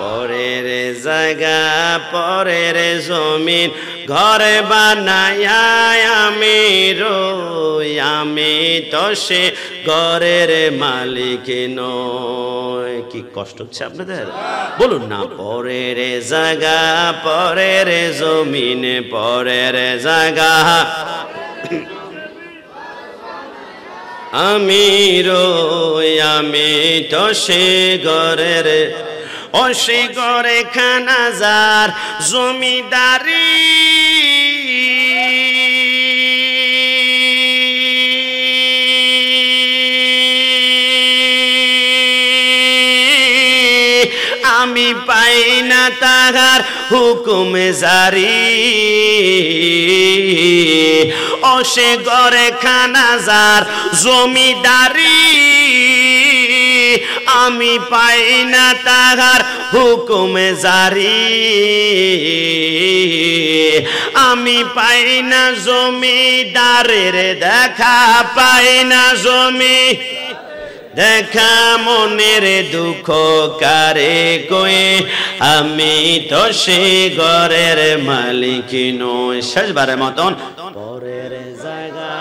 পরের জায়গা পরের জমিন ঘর বানায় আমি রই, আমি তো সে ঘরের মালিক নই। কি কষ্ট হচ্ছে আপনাদের? বলুন না, পরের জায়গা, পরের জমিন, পরের জায়গা আমি রই, আমি তো সে ঘরের, ও সে ঘরে খানাজার জমিদারি আমি পাই না তাহার হুকুম জারি, ও সে ঘরে খানাজার জমিদারি আমি পাই না তাহার হুকুম জারি, আমি পাই না জমিদারের দেখা, পাই না জমি দেখা, মনের দুঃখ কারে কয়ে আমি তো সে ঘরের মালিক নই। শেষবারের মতন পরের জায়গা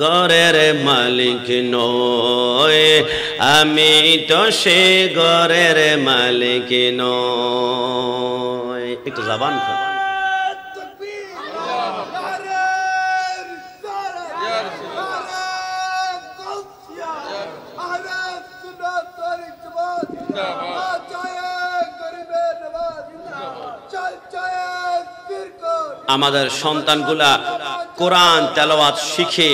ঘরের মালিক নই, আমি তো সে ঘরের মালিক নই। একটু জবান আমাদের সন্তানগুলা কোরআন তেলাওয়াত শিখে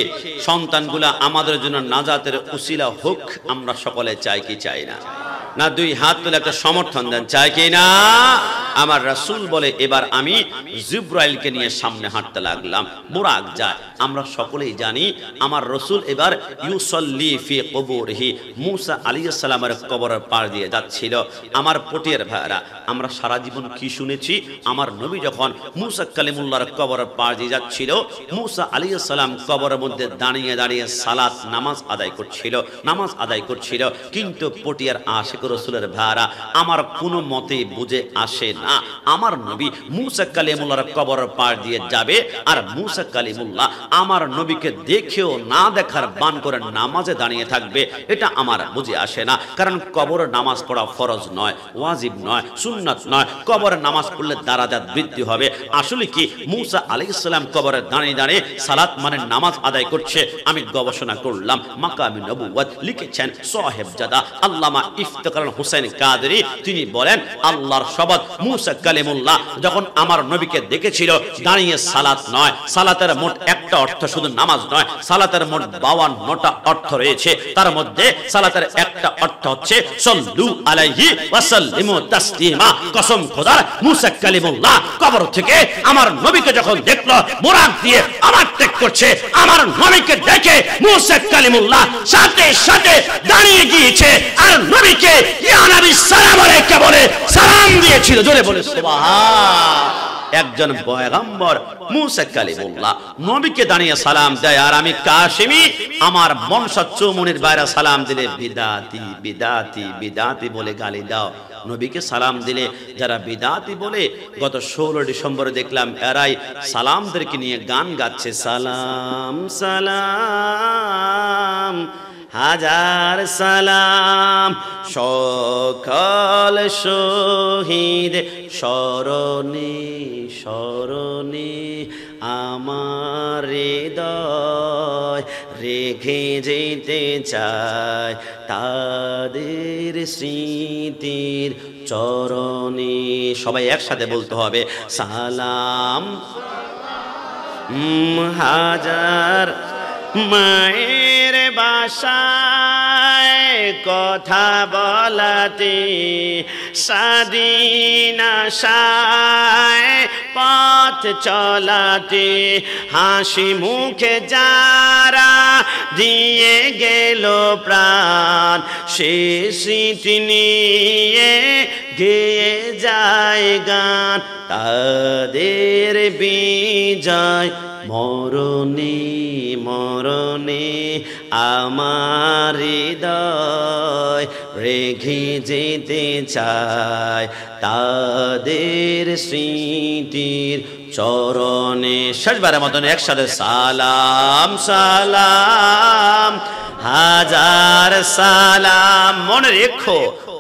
সন্তানগুলা আমাদের জন্য নাজাতের উসিলা হোক, আমরা সকলে চাই কি চাই না? না দুই হাত তুলে একটা সমর্থন দেন, চাই কি না? আমার রাসূল বলে এবার আমি জিব্রাইলকে নিয়ে সামনে হাঁটতে লাগলাম, বুরাক যায়। আমরা সকলেই জানি আমার রাসূল এবার ইউসাল্লি ফি কবরিহি, মুসা আলাইহিস সালামের কবরের পার দিয়ে যাচ্ছিল। আমার পটির ভাইরা, আমরা সারা জীবন কি শুনেছি? আমার নবী যখন মুসা কালিমুল্লাহর কবরের পার দিয়ে যাচ্ছিল, মুসা আলাইহিস সালাম কবরের মধ্যে দাঁড়িয়ে দাঁড়িয়ে সালাত নামাজ আদায় করছিল। কিন্তু পটিয়ার আশিক রাসূলের ভাইরা, আমার কোনো মতে বুঝে আসে না আমার নবী মুসা কালিমুল্লাহর কবরের পার দিয়ে যাবে আর মুসা কালিমুল্লাহ আমার নবীকে দেখেও না দেখার বান করে নামাজে দাঁড়িয়ে থাকবে। এটা আমার বুঝে আসে না, কারণ কবরের নামাজ পড়া ফরজ নয়, ওয়াজিব নয়, সুন্নাত নয়। কবরের নামাজ পড়লে দারাজাত বৃদ্ধি হবে। আসলে কি মুসা আলাইহিস সালাম কবরে দাঁড়িয়ে দাঁড়িয়ে সালাত মানে নামাজ আদায় করছে? আমি গবেষণা করলাম, মাকামি নবুওয়াত লিখেছেন সাহেবজাদা আল্লামা ইফতেখার হোসেন কাদেরী। তিনি বলেন আল্লাহর শপথ, মুসা কালিমুল্লাহ যখন আমার নবীকে দেখেছিল দাঁড়িয়ে সালাত নয়, সালাতের মোট একটা অর্থ শুধু নামাজ নয়, সালাতের মোট 52টা অর্থ রয়েছে। তার মধ্যে সালাতের একটা অর্থ হচ্ছে সাল্লু আলাইহি ওয়া সাল্লিমু তাসলিমা। কসম খোদার, মুসা কালিমুল্লাহ কবর থেকে আমার নবীকে যখন দেখলো, বুরাক দিয়ে আমার ত্যাগ করছে, আমার নবীকে দেখে মুসা কালিমুল্লাহ সাথে সাথে দাঁড়িয়ে গিয়েছে আর নবীকে ইয়া নবী সালাম আলাইকা বলে সালাম দিয়েছিল। জোরে বলে সুবহান। একজন পয়গম্বর মুসা কালিমুল্লাহ নবীকে দাঁড়িয়ে সালাম দেয়, আর আমি কাশিমি আমার মনসা চৌমুনির বাইরে সালাম দিলে বিদাতি বিদাতি বিদাতি বলে গালি দাও। নবীকে সালাম দিলে যারা বিদাতি বলে, গত 16 ডিসেম্বরে দেখলাম এরাই সালামদেরকে নিয়ে গান গাচ্ছে, সালাম সালাম হাজার সালাম সকল শহীদ স্মরণে স্মরণে আমার হৃদয় রেখে যেতে চায় তাদের স্মৃতির চরণে। সবাই একসাথে বলতে হবে, সালাম হাজার মায়ের বাসায় কথা বলাতে স্বাধীন আশায় পথ চলাতে হাসি মুখে যারা দিয়ে গেল প্রাণ, সে স্মৃতি নিয়ে গেয়ে যায় গান, তাদের বিজয় মরণে মরণে আমার হৃদয় রেখে যেতে চায় তাদের স্মৃতির চরণে। শেষবারের মতন একসাথে সালাম সালাম হাজার সালাম। মনে রেখো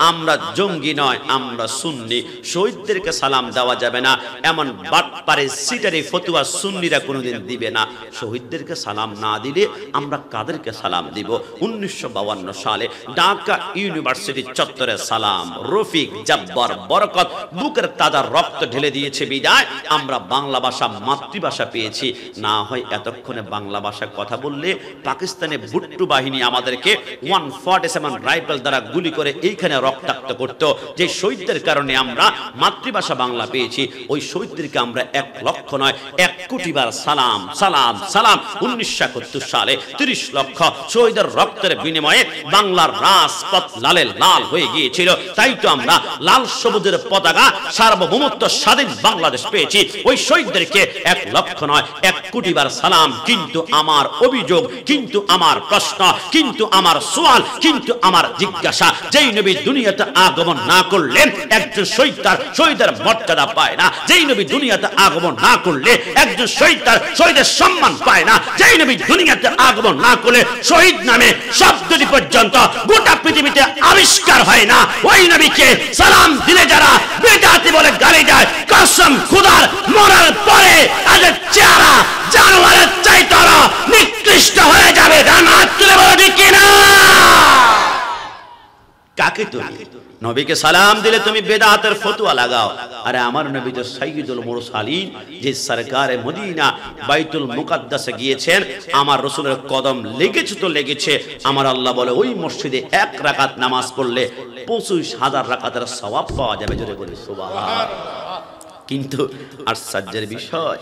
আমরা জঙ্গি নয়, আমরা সুন্নি। শহীদদেরকে সালাম দেওয়া যাবে না, এমন বাটপারে সিটারি ফতুয়া সুন্নিরা কোনোদিন দিবে না। শহীদদেরকে সালাম না দিলে আমরা কাদেরকে সালাম দিব? 1952 সালে ঢাকা ইউনিভার্সিটি চত্বরে সালাম রফিক জব্বার বরকত বুকের তাজা রক্ত ঢেলে দিয়েছে বিদায় আমরা বাংলা ভাষা মাতৃভাষা পেয়েছি। না হয় এতক্ষণে বাংলা ভাষায় কথা বললে পাকিস্তানে ভুট্টু বাহিনী আমাদেরকে 147 রাইফেল দ্বারা গুলি করে এইখানে রক্তাক্ত করত। যে শহীদদের কারণে আমরা মাতৃভাষা বাংলা পেয়েছি, ওই শহীদদেরকে আমরা 1 লক্ষ নয় 1 কোটি বার সালাম সালাম সালাম। 1971 সালে 30 লক্ষ শহীদের রক্তের বিনিময়ে বাংলার রাজপথ লালে লাল হয়ে গিয়েছিল। তাই তো আমরা লাল সবুজের পতাকা সার্বভৌমত্ব স্বাধীন বাংলাদেশ পেয়েছি। ওই শহীদদেরকে 1 লক্ষ নয় 1 কোটি বার সালাম। কিন্তু আমার অভিযোগ, কিন্তু আমার প্রশ্ন, কিন্তু আমার সওয়াল, কিন্তু আমার জিজ্ঞাসা, যেই নবী দুনিয়াতে আগমন না করলেন একজন শহীদ তার শহীদের মর্যাদা পায় না। যেই নবী দুনিয়াতে আগমন না করলে একজন শহীদ তার শহীদের সম্মান পায় না। যেই নবী দুনিয়াতে আগমন না করলে শহীদ নামে শব্দটি পর্যন্ত গোটা পৃথিবীতে আবিষ্কার হয় না। ওই নবীকে সালাম দিলে যারা বেদাতি বলে গালি দেয়, কসম খোদার মরার পরে তাদের চেহারা জানোয়ারের চাইতে নিকৃষ্ট হয়ে যাবে। জান্নাত তুলে বলো ঠিক কিনা? কাকে তুমি নবীকে সালাম দিলে তুমি বেদাতের ফতোয়া লাগাও? আরে আমার নবী তো সাইয়্যিদুল মুরসালিন, যে সরকারে মদিনা বাইতুল মুকাদ্দাসে গিয়েছেন, আমার রাসূলের কদম লেগেছে তো লেগেছে। আমার আল্লাহ বলে ওই মসজিদে 1 রাকাত নামাজ পড়লে 25,000 রাকাতের সওয়াব পাওয়া যাবে। জোরে বলি সুবহানাল্লাহ। কিন্তু আশ্চর্যের বিষয়,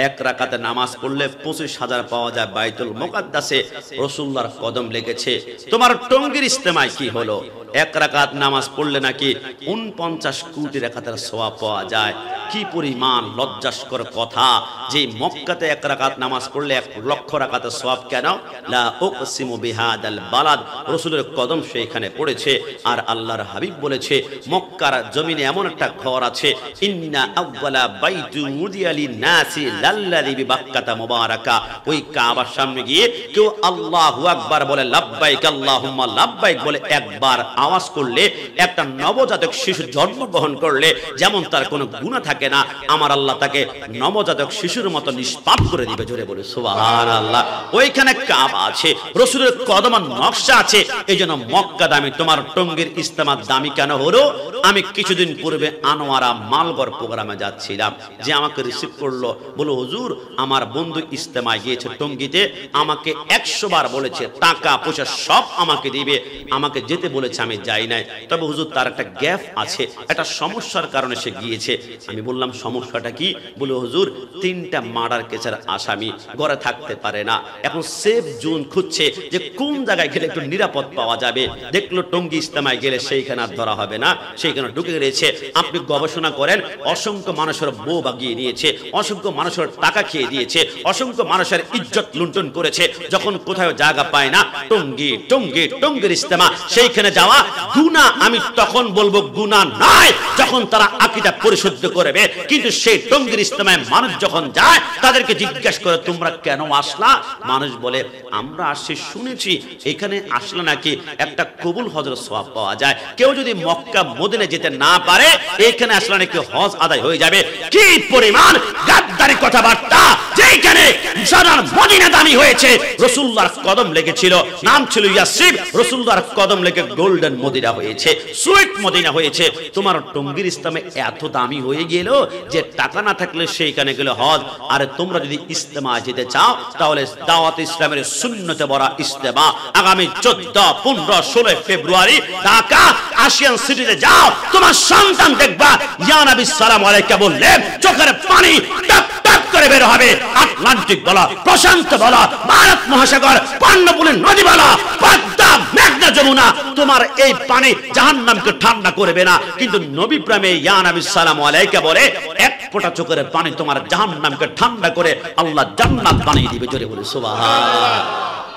1 রাকাতে নামাজ পড়লে 25,000 পাওয়া যায় বাইতুল মুকাদ্দাসে, রাসূলুল্লাহর কদম লেগেছে। তোমার টঙ্গীর ইজতেমায় কি হলো? 1 রাকাত নামাজ পড়লে নাকি 49 কোটি রাকাতের সওয়াব পাওয়া যায়। কি পরিমাণ লজ্জাস্কর কথা যে মক্কাতে 1 রাকাত নামাজ পড়লে 1 লক্ষ রাকাতের সওয়াব। কেন? লা উকসিমু বিহাদাল বালাদ, রাসূলের কদম সেখানে পড়েছে। আর আল্লাহর হাবিব বলেছে মক্কার জমিনে এমন একটা ঘর আছে, ইন্না আউওয়ালা বাইতু উদিয়া লিন-নাসি লাল্লাযী বিবাক্কাতা মুবারাকা। ওই কাবার সামনে গিয়ে কেউ আল্লাহু আকবার বলে, লাব্বাইক আল্লাহুম্মা লাব্বাইক বলে একবার আওয়াজ করলে, একটা নবজাতক শিশু জন্মগ্রহণ করলে যেমন তার কোনো গুনাহ থাকে না, আমার আল্লাহ তাকে নবজাতক শিশুর মতো নিষ্পাপ করে দিবে। জোরে বলে সুবহানাল্লাহ। ওইখানে কাবা আছে, রাসূলের কদমের নকশা আছে। এইজন্য মক্কা দামি, তোমার টঙ্গীর ইজতেমা দামি কেন হলো? আমি কিছুদিন পূর্বে আনোয়ারা মালগড় প্রোগ্রামে যাচ্ছিলাম, যে আমাকে রিসিভ করলো, বলো হুজুর আমার বন্ধু ইজতেমায় গিয়েছে টঙ্গীতে, আমাকে 100 বার বলেছে টাকা পয়সা সব আমাকে দিবে, আমাকে যেতে বলেছে, আমি যাই নাই। তবে হুজুর তার একটা গ্যাপ আছে, একটা সমস্যার কারণে সে গিয়েছে। আমি বললাম সমস্যাটা কি? বলে হুজুর 3টা মার্ডার কেসের আসামি, ঘরে থাকতে পারে না, এখন সেফ জোন খুঁজছে যে কোন জায়গায় গেলে একটু নিরাপদ পাওয়া যাবে। দেখলো টঙ্গী ইজতেমায় গেলে সেইখানে আর ধরা হবে না, সেইখানে ঢুকে গেছে। আপনি গবেষণা করেন, অসংখ্য মানুষের বউ বাগিয়ে নিয়েছে, অসংখ্য মানুষের টাকা খেয়ে দিয়েছে, অসংখ্য মানুষের ইজ্জত লুণ্ঠন করেছে। যখন কোথাও জায়গা পায় না, টঙ্গী টঙ্গী টঙ্গীর ইজতেমা, সেইখানে যাওয়া গুনাহ। আমি তখন বলবো গুনাহ নয় যখন তারা আকীদা পরিশুদ্ধ করবে। কিন্তু সেই টঙ্গীর ইজতেমায় মানুষ যখন যায়, তাদেরকে জিজ্ঞাসা করে তোমরা কেন আসলা? মানুষ বলে আমরা আসছি শুনেছি এখানে আসলে নাকি একটা কবুল হজের সওয়াব পাওয়া যায়। কেউ যদি মক্কা মদিনা যেতে না পারে, এখানে আসলে নাকি হজ আদায় হয়ে যাবে। কি পরিমাণ গাদ্দারি কথাবার্তা! যেখানে সাধারণ মদিনা দামি হয়েছে, রাসূলুল্লাহর কদম লেগেছিল, নাম ছিল ইয়াসরিব, রাসূলুল্লাহর কদম লেগে গোল্ডেন মদিনা হয়েছে, সুইট মদিনা হয়েছে। তোমার টঙ্গীর ইজতেমা এত দামি হয়ে গেল যে টাকা না থাকলে সেইখানে গেলে হজ। আর তোমরা যদি ইজতেমা যেতে চাও, তাহলে দাওয়াত ইসলামের সুন্নতে বড়া ইজতেমা আগামী 14, 15, 16 ফেব্রুয়ারি ঢাকা আসিয়ান সিটিতে যাও। তোমার সন্তান দেখবা ইয়া নবী সালাম আলাইকা বললে চোখের পানি টপ টপ করে বের হবে। আটলান্টিক বলা, প্রশান্ত বলা, ভারত মহাসাগর, পান্নপুলের নদী বলা, পদ্মা, মেঘনা, যমুনা, তোমার এই পানি জাহান্নামকে ঠান্ডা করবে না। কিন্তু নবী প্রেমে ইয়া নবী সালামু আলাইকা বলে এক ফোঁটা চোখের পানি তোমার জাহান্নামকে ঠান্ডা করে আল্লাহ জান্নাত বানিয়ে দিবে। জোরে বলে সুবহানাল্লাহ।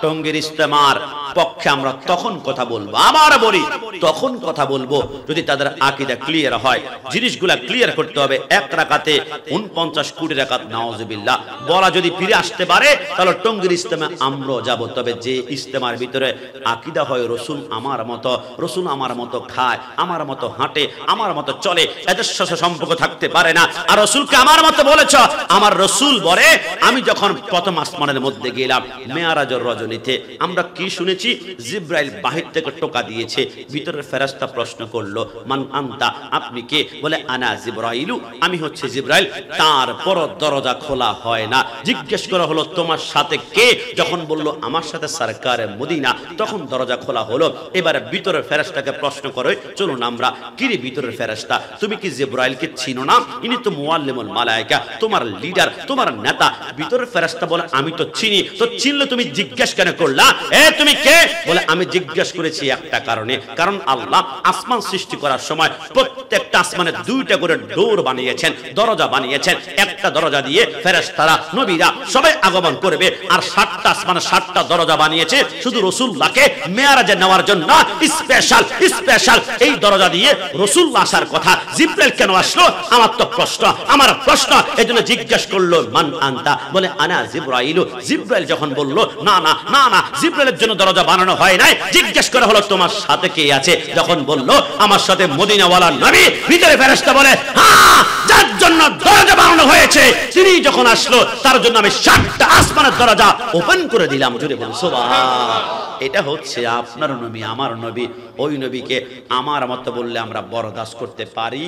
টঙ্গীর ইস্তেমার পক্ষে আমরা তখন কথা বলবো, আবার বলি তখন কথা বলবো যদি তাদের আকীদা ক্লিয়ার হয়। জিনিসগুলা ক্লিয়ার করতে হবে। এক রাকাতে 49 কোটি রাকাত নাউজুবিল্লাহ বলা যদি ফিরে আসতে পারে তাহলে টঙ্গীর ইস্তেমা আমরাও যাব। তবে যে ইস্তেমার ভিতরে আকীদা হয় রসুল আমার মতো, রসুল আমার মতো খায়, আমার মতো হাঁটে, আমার মতো চলে, এদের সাথে সম্পর্ক থাকতে পারে না। আর রসুলকে আমার মতো বলেছ, আমার রসুল বলে আমি যখন প্রথম আসমানের মধ্যে গেলাম মেরাজের রজনীতে, আমরা কি শুনেছি? জিব্রাইল বাহির থেকে টোকা দিয়েছে, ভিতরের ফেরেশতা প্রশ্ন করলো মান আনতা, আপনি কে? বলে আনা জিব্রাইলু, আমি হচ্ছে জিব্রাইল। তারপর দরজা খোলা হয় না। জিজ্ঞেস করা হলো তোমার সাথে কে? যখন বলল আমার সাথে সরকারে মদিনা, তখন দরজা খোলা হলো। এবারে ভিতরের ফেরেশতাকে প্রশ্ন করে চলুন আমরা, কিরে ভিতরের ফেরেশতা তুমি কি জিব্রাইলকে চিনো না? ইনি তো মুআল্লিমুল মালায়েকা, তোমার লিডার, তোমার নেতা। ভিতরের ফেরেশতা বলে আমি তো চিনি। তো চিনলে তুমি জিজ্ঞেস কেন করলা? এ তুমি কে? বলে আমি জিজ্ঞেস করেছি একটা কারণে, কারণ আল্লাহ আসমান সৃষ্টি করার সময় প্রত্যেকটা আসমানে দুইটা করে ডোর বানিয়েছেন, দরজা বানিয়েছেন। একটা দরজা দিয়ে ফেরেশতারা, নবীরা সবাই আগমন করবে। আর 7টা আসমানে 7টা দরজা বানিয়েছে শুধু রাসূলুল্লাহকে মেরাজে নেওয়ার জন্য স্পেশাল স্পেশাল। এই দরজা দিয়ে রাসূলুল্লাহ আসার কথা, জিব্রাইল কেন আসলো? আমার তো প্রশ্ন, আমার প্রশ্ন। এজন্য জিজ্ঞেস করলো মান আনতা, বলে আনা জিব্রাইল। জিব্রাইল যখন বলল না না না না, জিব্রাইলের জন্য দরজা বানানো হয় নাই, জিজ্ঞেস করা হলো তোমার সাথে কে আছে? যখন বলল আমার সাথে মদিনাওয়ালা নবী, ভিতরে ফেরেশতা বলে হ্যাঁ, যার জন্য দরজা বানানো হয়েছে তিনি যখন আসলো তার জন্য আমি 7টা আসমানের দরজা ওপেন করে দিলাম। জোরে বলুন সুবহানাল্লাহ। এটা হচ্ছে আপনার নবী, আমার নবী। ওই নবীকে আমার মতো বললে আমরা বরদাস্ত করতে পারি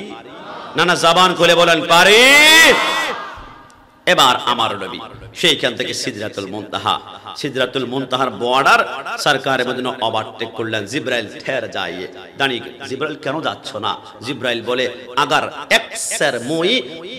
না? না, জবান খুলে বলেন পারি। এবার আমার নবী সেইখান থেকে সিদরাতুল মুনতাহা, সিদরাতুল মুনতাহার বর্ডার সরকারে মদিনা ওভারটেক করলেন। জিব্রাইল ঠের যাইয়ে দাঁড়িয়ে, জিব্রাইল কেন যাচ্ছ না? জিব্রাইল বলে আগার একসের মুই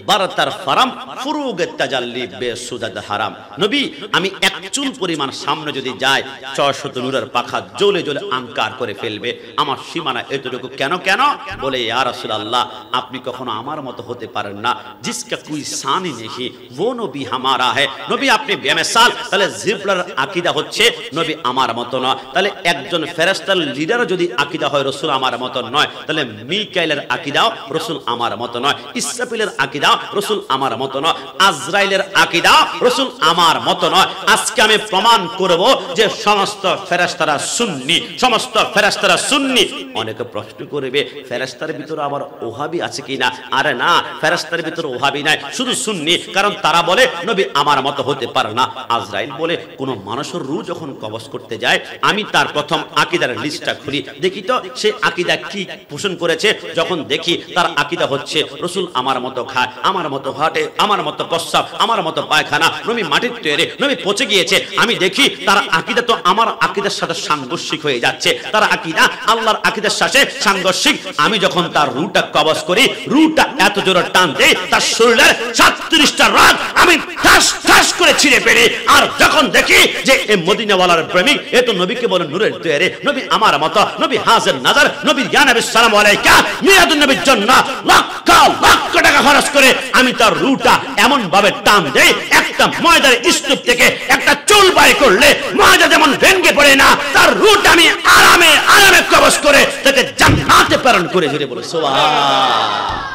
বারতার ফারাম ফুরুগে তাজাল্লি বেসুদাদ হারাম। নবী আমি এক চুল পরিমাণ সামনে যদি যাই 600 নূরের পাখা জ্বলে জ্বলে আঙ্কার করে ফেলবে। আমার সীমানা এতটুকু কেন? কেন? বলে ইয়া রাসূলুল্লাহ আপনি কখনো আমার মতো হতে পারেন না। জিসকা কোই শানি নেহি वो নবী হামারা है। নবী আপনি বেমিসাল। তাহলে জিব্রাইলের আকীদা হচ্ছে নবী আমার মতো নয়। তাহলে একজন ফেরেশতার লিডার যদি আকীদা হয় রাসূল আমার মতো নয়, তাহলে মিকাইলের আকীদাও রাসূল আমার মতো নয়, ইসরাফিলের আকীদাও রাসূল আমার মতো নয়, আজরাইলের আকীদাও রাসূল আমার মতো নয়। আজকে আমি প্রমাণ করব যে সমস্ত ফেরেশতারা সুন্নি, সমস্ত ফেরেশতারা সুন্নি। অনেকে প্রশ্ন করবে ফেরেশতার ভিতরে আবার ওহাবি আছে কিনা? আরে না, ফেরেশতার ভিতরে ওহাবি নাই, শুধু সুন্নি। কারণ তারা বলে নবী আমার মতো হতে পারে না। আজরাইল বলে কোন মানুষের রূহ যখন কবজ করতে যায় আমি তার প্রথম আকীদার লিস্টটা খুলি, দেখি তো সে আকীদা কি পোষণ করেছে। যখন দেখি তার আকীদা হচ্ছে রাসূল আমার মতো খায়, আমার মতো হাঁটে, আমার মতো প্রস্রাব, আমার মতো পায়খানা, নবী মাটির তৈরি, নবী পচে গিয়েছে, আমি দেখি তার আকীদা তো আমার আকীদার সাথে সাংঘর্ষিক হয়ে যাচ্ছে, তার আকীদা আল্লাহর আকীদার সাথে সাংঘর্ষিক। আমি যখন তার রূহটা কবজ করি, রূহটা এত জোরে টান দেই তার শরীরের 36টা রাগ আমি ঠাস ঠাস করে ছিঁড়ে ফেলি। আর যখন দেখি যে এই মদিনাওয়ালার প্রেমিক, এ তো নবীকে বলে নূরের তৈরি, নবী আমার মতো, নবী হাজির নাজার, নবী ইয়া নবী সালামু আলাইকা মিলাদুন নবীর জন্য লক্ষ লক্ষ টাকা খরচ করে আমি তার রূহটা এমন ভাবে টান দেই, একটা ময়দার স্তূপ থেকে একটা চুল বাই করলে ময়দা যেমন ভেঙে পড়ে না, তার রূহটা আমি আরামে আরামে কবজ করে তাকে জান্নাতে প্রেরণ করে। জোরে বলে সুবহানাল্লাহ।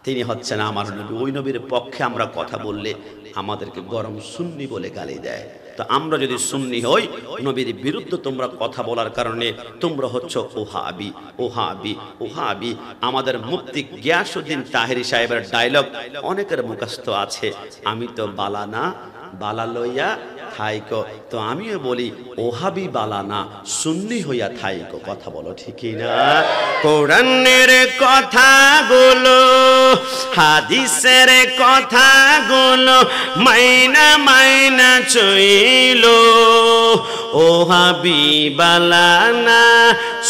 তিনি হচ্ছেন আমার নবী। ওই নবীর পক্ষে আমরা কথা বললে আমাদেরকে গরম সুন্নি বলে গালি দেয়। তো আমরা যদি সুন্নি হই, নবীর বিরুদ্ধে তোমরা কথা বলার কারণে তোমরা হচ্ছে ওহাবি, ওহাবি, ওহাবি। আমাদের মুফতি গিয়াসউদ্দিন তাহেরি সাহেবের ডায়লগ অনেকের মুখস্থ আছে, আমি তো বালানা বালা লইয়া থাইকো। তো আমিও বলি ওহাবি বালানা, সুন্নি হইয়া থাইকো। কথা বলো ঠিকই না? কোরআনের কথাগুলো, হাদিসের কথাগুলো মাইনা মাইনা চইলো, ও হাবিবালানা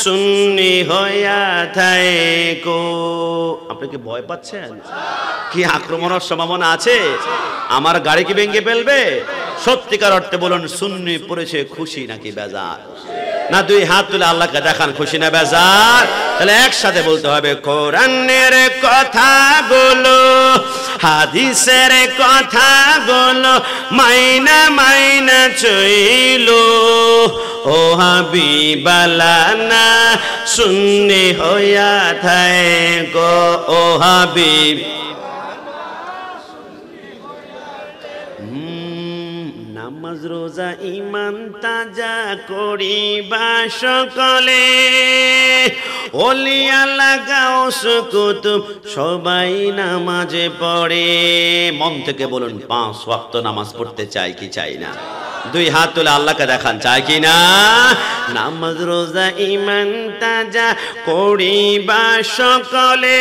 সুন্নি হইয়া থাকো। আপনি কি ভয় পাচ্ছেন? কি আক্রমণের সম্ভাবনা আছে? আমার গাড়ি কি ভেঙে ফেলবে? সত্যিকার অর্থে বলুন, সুন্নি পড়েছে খুশি নাকি বেজার? না দুই হাত তুলে আল্লাহকে দেখান খুশি না বেজার? তাহলে একসাথে বলতে হবে, কোরআনের কথাগুলো হাদিসের কথাগুলো মাইনা মাইনা চইলো, ও হাবিবালানা সুন্নি হইয়া থাকো। ও হাবিব নামাজ রোজা ইমান তাজা করিবা সকলে, ওলিয়া লাগাও সুকুতুব সবাই নামাজে পড়ে। মন থেকে বলুন, 5 ওয়াক্ত নামাজ পড়তে চাই কি চাই না? দুই হাত তুলে আল্লাহকে দেখান, চাই কি না? নামাজ রোজা ইমান তাজা করিবা সকলে,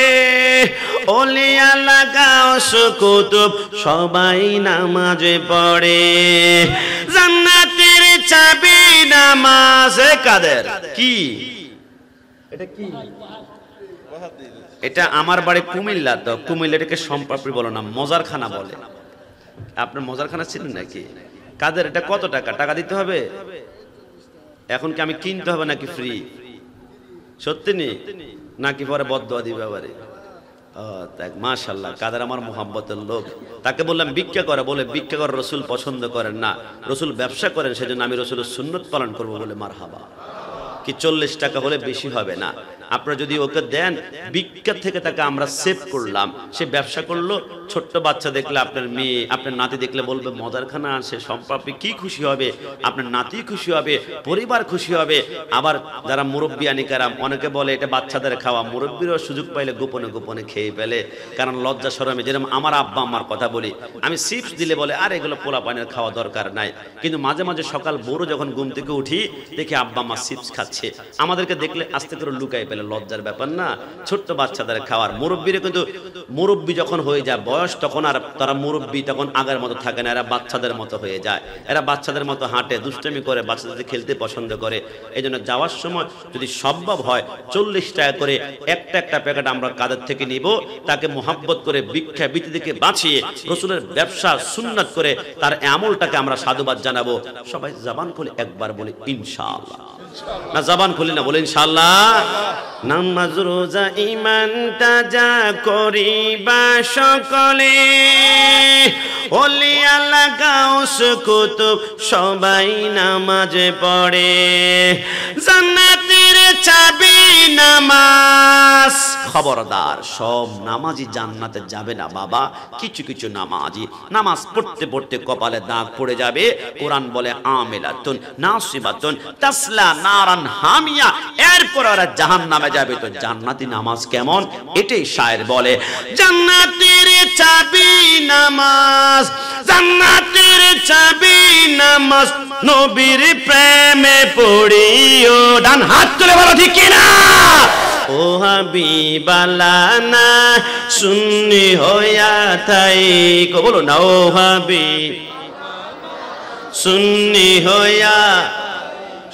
ওলিয়া লাগাও সুকুতুব সবাই নামাজে পড়ে। জান্নাতের চাবি নামাজ। কাদের? কি এটা? কি এটা? আমার বাড়ি কুমিল্লা, তো কুমিল্লা এটাকে সম্পাপড়ি বলে না, মজারখানা বলে। আপনার মজারখানা ছিলেন নাকি? কাদের? এটা কত টাকা? টাকা দিতে হবে? এখন কি আমি কিনতে হবে নাকি ফ্রি? সত্যি নি নাকি পরে বদদোয়া দিবে আবারে? মাশাআল্লাহ, কাদের আমার মোহাব্বতের লোক। তাকে বললাম ভিক্ষা করে, বলে ভিক্ষা করে রসুল পছন্দ করেন না, রসুল ব্যবসা করেন, সেজন্য আমি রসুলের সুন্নত পালন করবো বলে মারহাবা। কি 40 টাকা হলে বেশি হবে না? আপনারা যদি ওকে দেন, ভিক্ষা থেকে তাকে আমরা সেভ করলাম, সে ব্যবসা করলো। ছোট্ট বাচ্চা দেখলে, আপনার মেয়ে আপনার নাতি দেখলে বলবে মজারখানা আছে, সম্পাপি কি খুশি হবে, আপনার নাতি খুশি হবে, পরিবার খুশি হবে। আবার যারা মুরব্বী আনিকারাম, অনেকে বলে এটা বাচ্চাদের খাওয়া, মুরব্বীরাও সুযোগ পাইলে গোপনে গোপনে খেয়ে ফেলে, কারণ লজ্জা শরমে। যেরকম আমার আব্বা আমার কথা বলি, আমি চিপস দিলে বলে আর এগুলো পোলা পানের খাওয়া দরকার নাই, কিন্তু মাঝে মাঝে সকাল ভোর যখন ঘুম থেকে উঠি দেখি আব্বা আমার চিপস খাচ্ছে, আমাদেরকে দেখলে আস্তে করে লুকাই ফেলে। লজ্জার ব্যাপার না? ছোট্ট বাচ্চাদের খাওয়ার। মুরব্বীরা কিন্তু মুরব্বী যখন হয়ে যায় বয়স, তখন আর তারা মুরব্বী তখন আগের মতো থাকে না, এরা বাচ্চাদের মতো হয়ে যায়। এরা বাচ্চাদের মতো হাঁটে, দুষ্টামি করে, বাচ্চাদের খেলতে পছন্দ করে। এই জন্য যাওয়ার সময় যদি সম্ভব হয় 40 টাকা করে একটা একটা প্যাকেট আমরা কাদের থেকে নিব, তাকে মোহাব্বত করে ভিক্ষা বৃত্তি থেকে বাঁচিয়ে রসুলের ব্যবসা সুন্নাত করে তার আমলটাকে আমরা সাধুবাদ জানাবো। সবাই জবান খুলে একবার বলি ইনশাআল্লাহ। না জবান খুলি না, বলে ইনশাআল্লাহ। নামাজ রোজা ইমান তাজা করিবা সকলে, ওলিয়া লাগাও সুকুতুব সবাই নামাজে পড়ে। জান্নাতের চাবি নামাজ। খবরদার, সব নামাজি জান্নাতে যাবে না বাবা। কিছু কিছু নামাজি নামাজ পড়তে পড়তে কপালে দাগ পড়ে যাবে। কোরআন বলে আমিলাতুন নাসিবাতুন তাসলা নারান হামিয়া, এরপর ওরা জাহান্নামে যাবে। তো জান্নাতি নামাজ কেমন? এটাই শায়ের বলে, জান্নাতের চাবি নামাজ, জান্নাতের চাবি নামাজ, নবীর প্রেমে পড়িও। ডান হাত তুলে বলো ঠিক কিনা? ও হাবিবালানা সুন্নি হইয়া থাকো। বলো না, ও হাবিব সুন্নি হইয়া।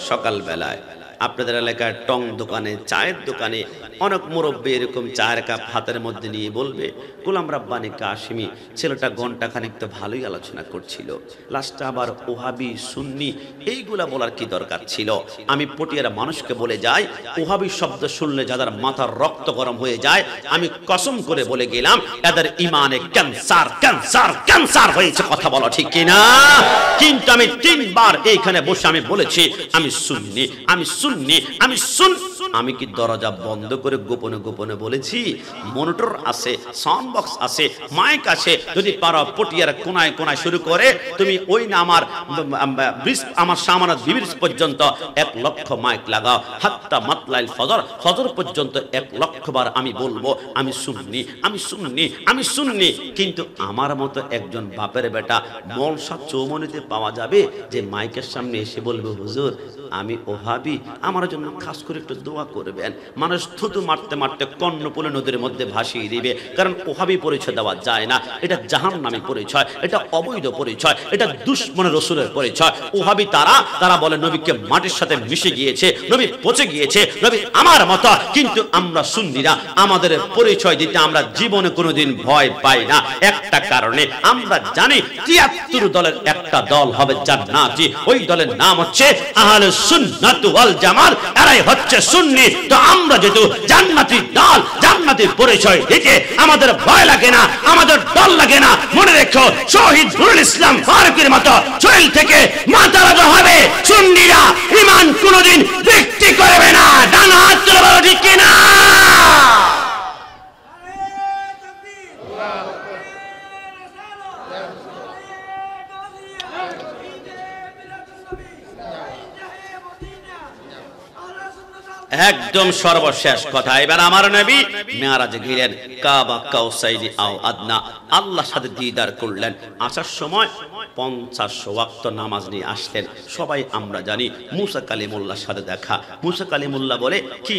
সকাল বেলায় আপনাদের এলাকার টং দোকানে, চায়ের দোকানে অনেক মুরব্বী এরকম চায়ের কাপ হাতের মধ্যে নিয়ে বলবে, গোলাম রাব্বানি কাশিমি ছেলেটা ঘন্টা খানিক তো ভালোই আলোচনা করছিল, লাস্টে আবার ওহাবি সুন্নি এইগুলা বলার কি দরকার ছিল? আমি পটিয়ার মানুষকে বলে যাই, ওহাবি শব্দ শুনলে যাদের মাথার রক্ত গরম হয়ে যায়, আমি কসম করে বলে গেলাম এদের ইমানে ক্যান্সার ক্যান্সার ক্যান্সার হয়েছে। কথা বলো ঠিক কিনা? কিন্তু আমি 3 বার এইখানে বসে আমি বলেছি আমি সুন্নি, আমি সুন্নি, আমি শুন। আমি কি দরজা বন্ধ করে গোপনে গোপনে বলেছি? মনিটর আছে, সাউন্ড বক্স আছে, মাইক আছে। যদি পারো পটিয়ার কোনায় কোনায় শুরু করে তুমি ওই না আমার সামানাত বিবির পর্যন্ত 1 লক্ষ মাইক লাগাও, হাত্তা মাতলাইল ফজর, ফজর পর্যন্ত 1 লক্ষ বার আমি বলবো আমি সুন্নি, আমি সুন্নি, আমি সুন্নি। কিন্তু আমার মতো একজন বাপের বেটা মলসা চৌমনিতে পাওয়া যাবে যে মাইকের সামনে এসে বলবে হুজুর আমি ওহাবি, আমার জন্য খাস করে একটু দোয়া দোয়া করবেন। মানুষ থুতু মারতে মারতে কর্ণফুলী নদীর মধ্যে ভাসিয়ে দিবে, কারণ ওহাবি পরিচয় দেওয়া যায় না। এটা জাহান্নামী পরিচয়, এটা অবৈধ পরিচয়, এটা দুশমনের রাসূলের পরিচয়। ওহাবি তারা বলে নবীকে মাটির সাথে মিশে গিয়েছে, নবী পচে গিয়েছে, নবী আমার মতো। কিন্তু আমরা সুন্নিরা আমাদের পরিচয় দিতে আমরা জীবনে কোনোদিন ভয় পাই না, একটা কারণে আমরা জানি ৭৩ দলের একটা দল হবে জান্নাতি, ওই দলের নাম হচ্ছে আহলে সুন্নাত ওয়াল জামাত, এরাই হচ্ছে সুন্নি। তো আমরা যেহেতু জান্নাতি দল, জান্নাতি পরিচয় দিতে আমাদের ভয় লাগে না, আমাদের ডর লাগে না। মনে রেখো, শহীদ নুরুল ইসলাম ফারুকীর মতো শরীর থেকে মাথা রাজা হবে সুন্নিরা। ঈমান কোনোদিন বিক্রি করবে না। ডান হাত তুলে বলো ঠিক কিনা? একদম সর্বশেষ কথা। এবার আমার নবী মেরাজে গেলেন, কাবা কাউসাইনি আও আদনা, আল্লাহর সাথে দিদার করলেন। আসার সময় 50 ওয়াক্ত নামাজ নিয়ে আসলেন। সবাই আমরা জানি মুসা কালিমুল্লাহর সাথে দেখা। মুসা কালিমুল্লাহ বলে, কি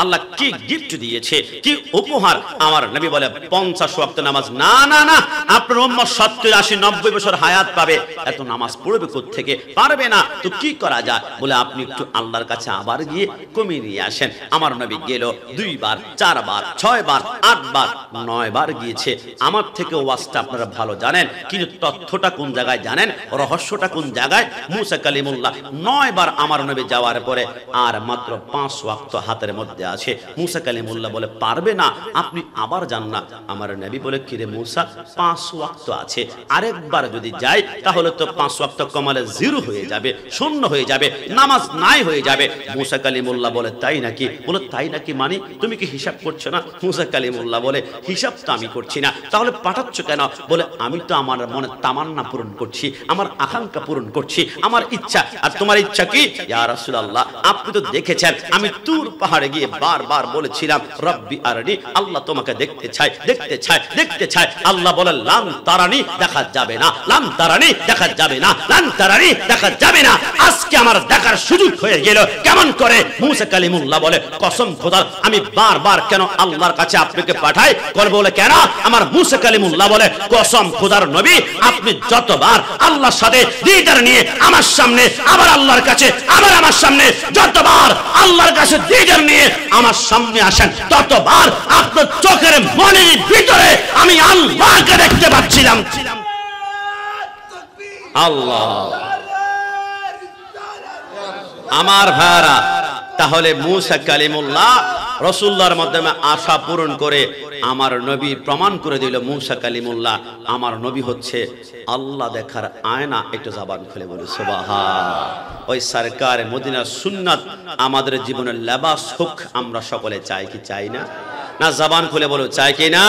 আল্লাহ কি গিফট দিয়েছে, কি উপহার। আমার নবী বলে 50 ওয়াক্ত নামাজ। না না না, আপনার উম্মত 70, 80, 90 বছর হায়াত পাবে, এত নামাজ পড়বে কোত্থেকে? পারবে না। তো কি করা যায়? বলে আপনি একটু আল্লাহর কাছে আবার গিয়ে কমিয়ে নিয়ে আসেন। আমার নবী গেল 2 বার, 4 বার, 6 বার, 8 বার, 9 বার গিয়েছে। আমার থেকে ওয়াজটা আপনারা ভালো জানেন, কিন্তু তথ্যটা কোন জায়গায় জানেন, রহস্যটা কোন জায়গায়? মুসা কালিমুল্লাহ 9 বার আমার নবী যাওয়ার পরে আর মাত্র 5 ওয়াক্ত হাতের মধ্যে আছে। মুসা কালিমুল্লাহ বলে, পারবে না, আপনি আবার যান না। আমার নবী বলে, কিরে মুসা, 5 ওয়াক্ত আছে, আরেকবার যদি যাই তাহলে তো 5 ওয়াক্ত কমালে 0 হয়ে যাবে, শূন্য হয়ে যাবে, নামাজ নাই হয়ে যাবে। মুসা কালিমুল্লাহ বলে, তাই নাকি? বলে, তাই নাকি মানে তুমি কি হিসাব করছো না? মুসা কালিমুল্লাহ বলে, হিসাব তো আমি করছি না, তাহলে পাঠাচ্ছ কেন? বলে, আমি তো আমার মনে তামান্না পূরণ করছি, আমার আকাঙ্ক্ষা পূরণ করছি, আমার ইচ্ছা। আর তোমার ইচ্ছা কি? ইয়া রাসূলুল্লাহ, আপনি তো দেখেছেন আমি তুর পাহাড়ে গিয়ে বারবার বলেছিলাম, রব্বি আরনি, আল্লাহ তোমাকে দেখতে চাই, দেখতে চাই, দেখতে চাই। আল্লাহ বলে, লাম তারানি, দেখা যাবে না, লাম তারানি, দেখা যাবে না, লাম তারানি, দেখা যাবে না। আজকে আমার দেখার সুযোগ হয়ে গেল। কেমন করে? মুসা কালিমুল্লাহ বলে, কসম খোদার, আমি বারবার কেন আল্লাহর কাছে আপনাকে পাঠাই? বলে, কেন? আমার মুসা কালিমুল্লাহ বলে, কসম খোদার নবী, আপনি যতবার আল্লাহর সাথে দিদার নিয়ে আমার সামনে, আবার আল্লাহর কাছে, আবার আমার সামনে, যতবার আল্লাহর কাছে দিদার নিয়ে আমার সামনে আসেন, ততবার আপনার চোখের মনের ভিতরে আমি আল্লাহকে দেখতে পাচ্ছিলাম। আল্লাহ আমার ভাইরা, তাহলে মুসা কালিমুল্লাহ রাসূলুল্লাহর মাধ্যমে আশা পূরণ করে আমার নবী প্রমাণ করে দিল, মুসা কালিমুল্লাহ আমার নবী হচ্ছে আল্লাহ দেখার আয়না। একটু জবান খুলে বলি সুবহান। ওই সরকার মদিনার সুন্নাত আমাদের জীবনের লেবাস হোক, আমরা সকলে চাই কি চাই না? না জবান খুলে বলো, চাই কি না?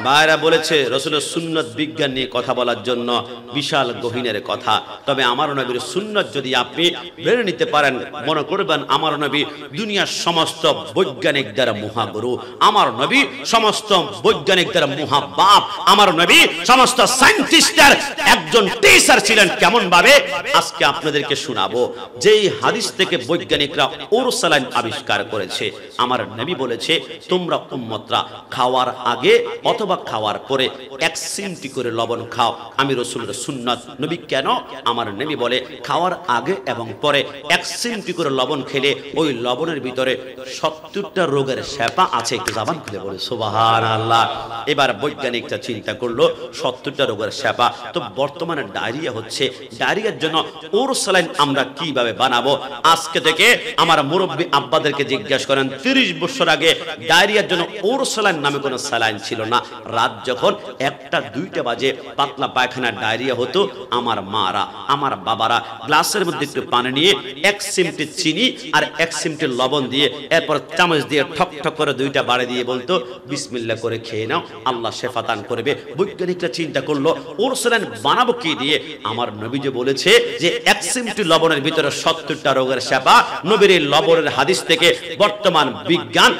ভাইরা বলেছে রাসূলের সুন্নাত বিজ্ঞান নিয়ে কথা বলার জন্য বিশাল গহীনের কথা। তবে আমার নবীর সুন্নাত যদি আপনি বের নিতে পারেন, মনে করবেন আমার নবী দুনিয়ার সমস্ত বৈজ্ঞানিকদের মহাগুরু, আমার নবী সমস্ত বৈজ্ঞানিকদের মহাবাপ, আমার নবী সমস্ত সায়েন্টিস্টদের একজন টিচার ছিলেন। কেমন ভাবে? আজকে আপনাদেরকে শোনাবো। যেই হাদিস থেকে বৈজ্ঞানিকরা ওরসালাইন আবিষ্কার করেছে, আমার নবী বলেছে, তোমরা উম্মতরা খাওয়ার আগে অথবা খাওয়ার পরে 1 চিমটি করে লবণ খাও। আমি রাসূলের সুন্নাত। নবী কেন? আমার নবী বলে, খাওয়ার আগে এবং পরে 1 চিমটি করে লবণ খেলে ওই লবণের ভিতরে 70টা রোগের শেফা আছে। একটু জবান খুলে বলে সুবহানাল্লাহ। এবার বৈজ্ঞানিকরা চিন্তা করলো 70টা রোগের শেফা। তো বর্তমানে ডায়রিয়া হচ্ছে, ডায়রিয়ার জন্য ওরসালাইন আমরা কিভাবে বানাবো? আজকে থেকে আমার মুরব্বী আব্বাদেরকে জিজ্ঞাসা করেন, 30 বছর আগে ডায়রিয়ার জন্য ওরসালাইন নামে কোনো স্যালাইন ছিল না। রাত যখন 1টা 2টা বাজে পাতলা পায়খানা ডায়রিয়া হতো, আমার মারা, আমার বাবারা গ্লাসের মধ্যে একটু পানি নিয়ে 1 চিমটি চিনি আর 1 চিমটি লবণ দিয়ে এরপর চামচ দিয়ে ঠক ঠক করে 2টা বাড়ি দিয়ে বলতো, বিসমিল্লাহ করে খেয়ে নাও, আল্লাহ শেফা দান করবে। বৈজ্ঞানিকরা চিন্তা করলো ওরসালাইন বানাবো কি দিয়ে? আমার নবী যে বলেছে যে 1 চিমটি লবণের ভিতরে 70টা রোগের শেফা। নবীর এই লবণের হাদিস থেকে বর্তমান বিজ্ঞান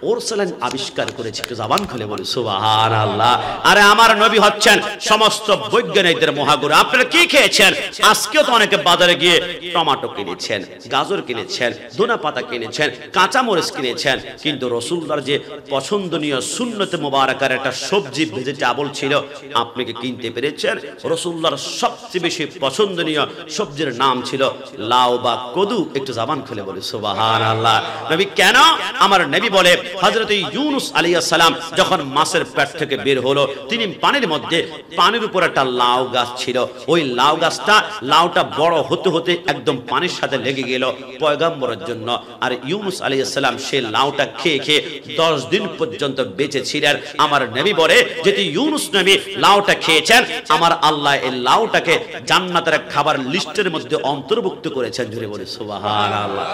ওরসালাইন আবিষ্কার করেছে, একটু জবান খুলে বলি সুবহানাল্লাহ। আরে আমার নবী হচ্ছেন সমস্ত বৈজ্ঞানিকদের মহাগুরু। আপনারা কি খেয়েছেন? আজকেও তো অনেকে বাজারে গিয়ে টমেটো কিনেছেন, গাজর কিনেছেন, ধনা পাতা কিনেছেন, কাঁচামরিচ কিনেছেন, কিন্তু রাসূলুল্লাহর যে পছন্দনীয় সুন্নতে মুবারাকার একটা সবজি ভেজিটেবল ছিল, আপনি কি কিনতে পেরেছেন? রাসূলুল্লাহর সবচেয়ে বেশি পছন্দনীয় সবজির নাম ছিল লাউ বা কদু। একটু জবান খুলে বলি সুবহানাল্লাহ। নবী কেন? আমার নবী বলে হযরত ইউনূস আলাইহিস সালাম যখন মাছের পেট থেকে বের হলো, তিনি পানির উপর একটা লাউ গাছ ছিল। ওই লাউ গাছটা, লাউটা বড় হতে হতে একদম পানির সাথে লেগে গেল পয়গম্বরের জন্য। আর ইউনূস আলাইহিস সালাম সেই লাউটা খেয়ে 10 দিন পর্যন্ত বেঁচে ছিলেন। আমার নবী বলে যদি ইউনূস নবী লাউটা খেয়েছেন, আমার আল্লাহ এই লাউটাকে জান্নাতের খাবার লিস্টের মধ্যে অন্তর্ভুক্ত করেছেন। জুড়ে বলি সুবহানাল্লাহ।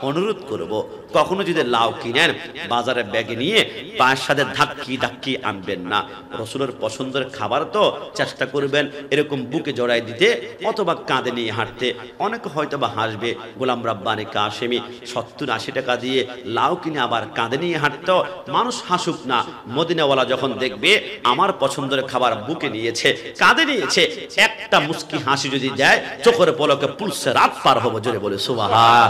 অনুরোধ করব, কখনো যদি লাউ কিনেন বাজারে ব্যাগে নিয়ে পায়ের সাথে ধাক্কি আনবেন না। রাসূলের পছন্দের খাবার তো চেষ্টা করবেন এরকম বুকে জড়াই দিতে অথবা কাঁধে নিয়ে হাঁটতে। অনেকে হয়তো বা হাসবে, গোলাম রাব্বানি কাশেমি 70-80 টাকা দিয়ে লাউ কিনে আবার কাঁধে নিয়ে হাঁটতো। মানুষ হাসুক না, মদিনাওয়ালা যখন দেখবে আমার পছন্দের খাবার বুকে নিয়েছে, কাঁধে নিয়েছে, একটা মুস্কি হাসি যদি দেয়, চোখের পলকে পুলসে রাত পার হবো। জোরে বলে সুবহান।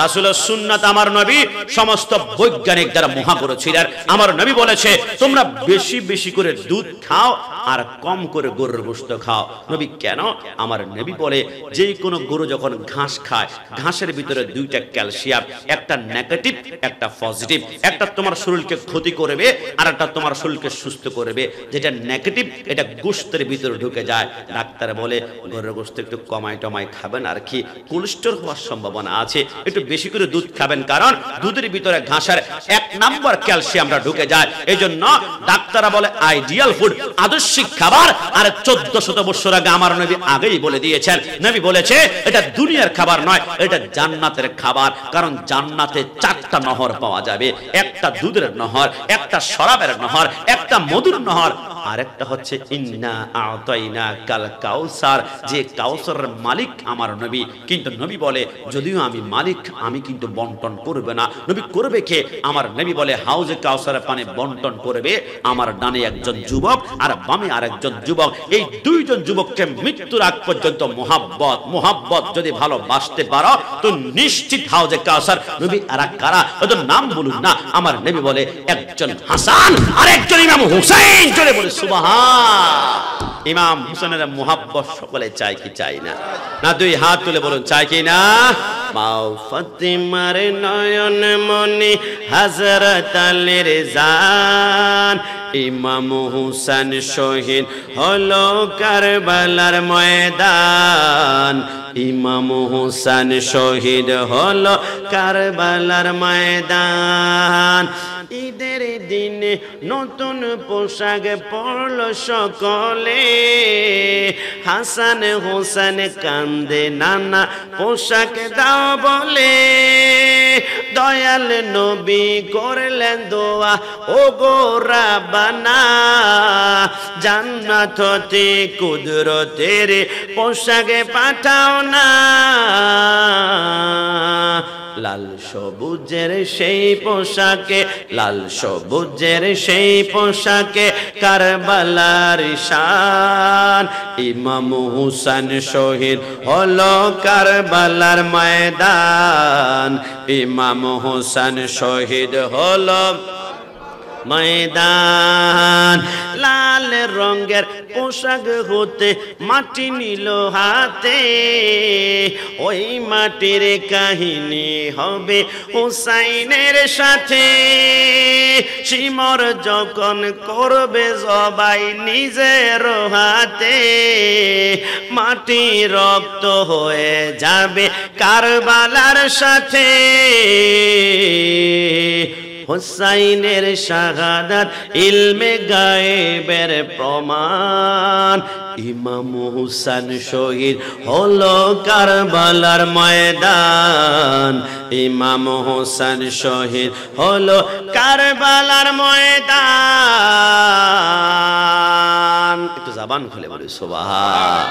রাসূলের সুন্নাত আমার নবী সমস্ত বৈজ্ঞানিক দ্বারা মহাগুরু ছিলেন। আমার নবী বলেছে তোমরা বেশি বেশি করে দুধ খাও আর কম করে গরুর গোশত খাও। নবী কেন? আমার নবী বলে যে কোনো গরু যখন ঘাস খায়, ঘাসের ভিতরে দুইটা ক্যালসিয়াম, একটা নেগেটিভ একটা পজিটিভ। একটা তোমার শরীরকে ক্ষতি করবে আর একটা তোমার শরীরকে সুস্থ করবে। যেটা নেগেটিভ এটা গোশতের ভিতরে ঢুকে যায়। ডাক্তার বলে গরুর গোশত একটু কমাই খাবেন, আর কি কোলেস্টেরল হওয়ার সম্ভাবনা আছে, একটু বেশি করে দুধ খাবেন, কারণ দুধের ভিতরে ঘাসের 1 নাম্বার ক্যালসিয়ামটা ঢুকে যায়। এই জন্য ডাক্তাররা বলে আইডিয়াল ফুড, আদর্শিক খাবার। আর 1400 বছর আগে আমার নবী আগেই বলে দিয়েছেন। নবী বলেছে এটা দুনিয়ার খাবার নয়, এটা জান্নাতের খাবার। কারণ জান্নাতে 4টা নহর পাওয়া যাবে, একটা দুধের নহর, একটা শরাবের নহর, একটা মধুর নহর, আরেকটা হচ্ছে ইন্না আতাইনা কাল কাউসার, যে কাউসারের মালিক আমার নবী। কিন্তু নবী বলে যদিও আমি মালিক, আমি কিন্তু বন্টন করবে না। নবী করবে কে? আমার নবী বলে হাউজে কাউসারের পানি বন্টন করবে আমার ডানে একজন যুবক আর বামে আরেকজন যুবক। এই দুইজন যুবককে মৃত্যুর আগ পর্যন্ত মোহাব্বত যদি ভালোবাসতে পারো তো নিশ্চিত হাউজে কাউসার। নবী আর কারা? ওদের নাম বলুন না। আমার নবী বলে একজন হাসান আর একজন ইমাম হুসাইন। জোরে বলে সুবহান। ইমাম হুসাইনের মোহাব্বত সকলে চাই কি চাই না? না দুই হাত তুলে বলুন চাই কি না? মাও ফাতিমার নয়ন মনি হযরত আলীর জান, ইমাম হুসাইন শহীদ হলো কারবালার ময়দান। ইমাম হুসাইন শহীদ হলো কারবালার ময়দান। ঈদের দিনে নতুন পোশাক পরল সকলে, হাসান হোসেন কান্দে নানা পোশাক দাও বলে। দয়াল নবী করলেন দোয়া, ও গো রাব্বানা, জান্নাত হতে কুদরতের পোশাক পাঠাও না। লাল সবুজের সেই পোশাকে, লাল সবুজের সেই পোশাকে কারবালার শান। ইমাম হুসাইন শহীদ হলো কারবালার ময়দান। ইমাম হুসাইন শহীদ হলো ময়দান। লাল রঙের পোশাক হতে মাটি নিল হাতে, ওই মাটির কাহিনী হবে হুসাইনের সাথে। শিমর যখন করবে জবাই নিজের হাতে, মাটি রক্ত হয়ে যাবে কারবালার সাথে। হুসাইনের শাহাদাত ইলমে গায়েবের প্রমাণ। ইমাম হুসেন শহীদ হলো কারবালার ময়দান, ইমাম হুসেন শহীদ হলো কারবালার ময়দান। একটু জবান খুলে বলি সুবহান।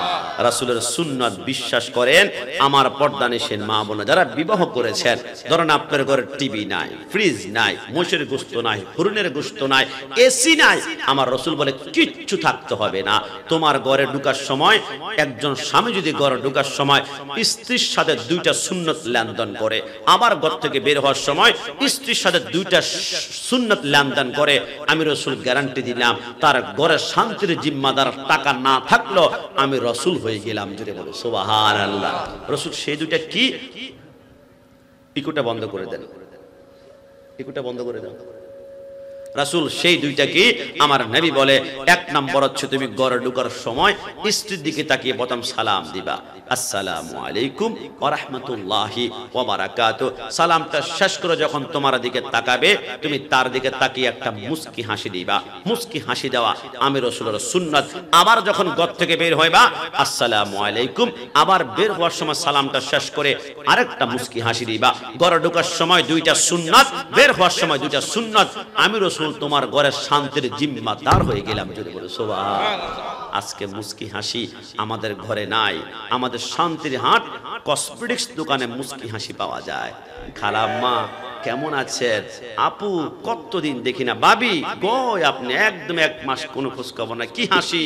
রাসূলের সুন্নাত বিশ্বাস করেন আমার পর্দানিসীন মা বোন যারা বিবাহ করেছেন, ধরেন আপনার ঘরে টিভি নাই, ফ্রিজ নাই, মোষের গোশত নাই, হরিণের গোশত নাই, এসি নাই, আমার রাসূল বলে কিচ্ছু থাকতে হবে না। তোমার ঘরে ঢোকার সময় একজন স্বামী যদি ঘরে ঢোকার সময় স্ত্রীর সাথে দুইটা সুন্নাত লেনদেন করে, আবার ঘর থেকে বের হওয়ার সময় স্ত্রীর সাথে দুইটা সুন্নাত লেনদেন করে, আমি রাসূল গ্যারান্টি দিলাম তার ঘরে শান্তির জিম্মাদার টাকা না থাকলো আমি রাসূল হয়ে গেলাম। জোরে বলো সুবহানাল্লাহ। রাসূল সেই দুইটা কি? ইকুটা বন্ধ করে দেন, ইকুটা বন্ধ করে দেন। রাসূল সেই দুইটা কি? আমার নবী বলে এক নম্বর হচ্ছে তুমি ঘরে ঢোকার সময় স্ত্রীর দিকে তাকিয়ে প্রথম সালাম দিবা, আসসালামু আলাইকুম ওয়া রাহমাতুল্লাহি ওয়া বারাকাতুহু। সালামটা শেষ করে যখন তোমার দিকে তাকাবে তুমি তার দিকে তাকিয়ে একটা মুস্কি হাসি দিবা। মুস্কি হাসি দেওয়া আমি রাসূলের সুন্নাত। আবার যখন ঘর থেকে বের হইবা আসসালামু আলাইকুম, আবার বের হওয়ার সময় সালামটা শেষ করে আরেকটা মুস্কি হাসি দিবা। ঘরে ঢোকার সময় দুইটা সুন্নাত, বের হওয়ার সময় দুইটা সুন্নাত। আমি রাসূল তোমার ঘরের শান্তির জিম্মাদার হয়ে গেলাম। যদি বলো সুবহানাল্লাহ। আজকে মুস্কি হাসি আমাদের ঘরে নাই। আমাদের শান্তির হাট কসমেটিক্স দোকানে মুস্কি হাসি পাওয়া যায়। খালাম্মা কেমন আছেন? আপু কতদিন দেখি না। ভাবি গয় আপনি একদম এক মাস কোনো খোঁজ খবর না। কি হাসি!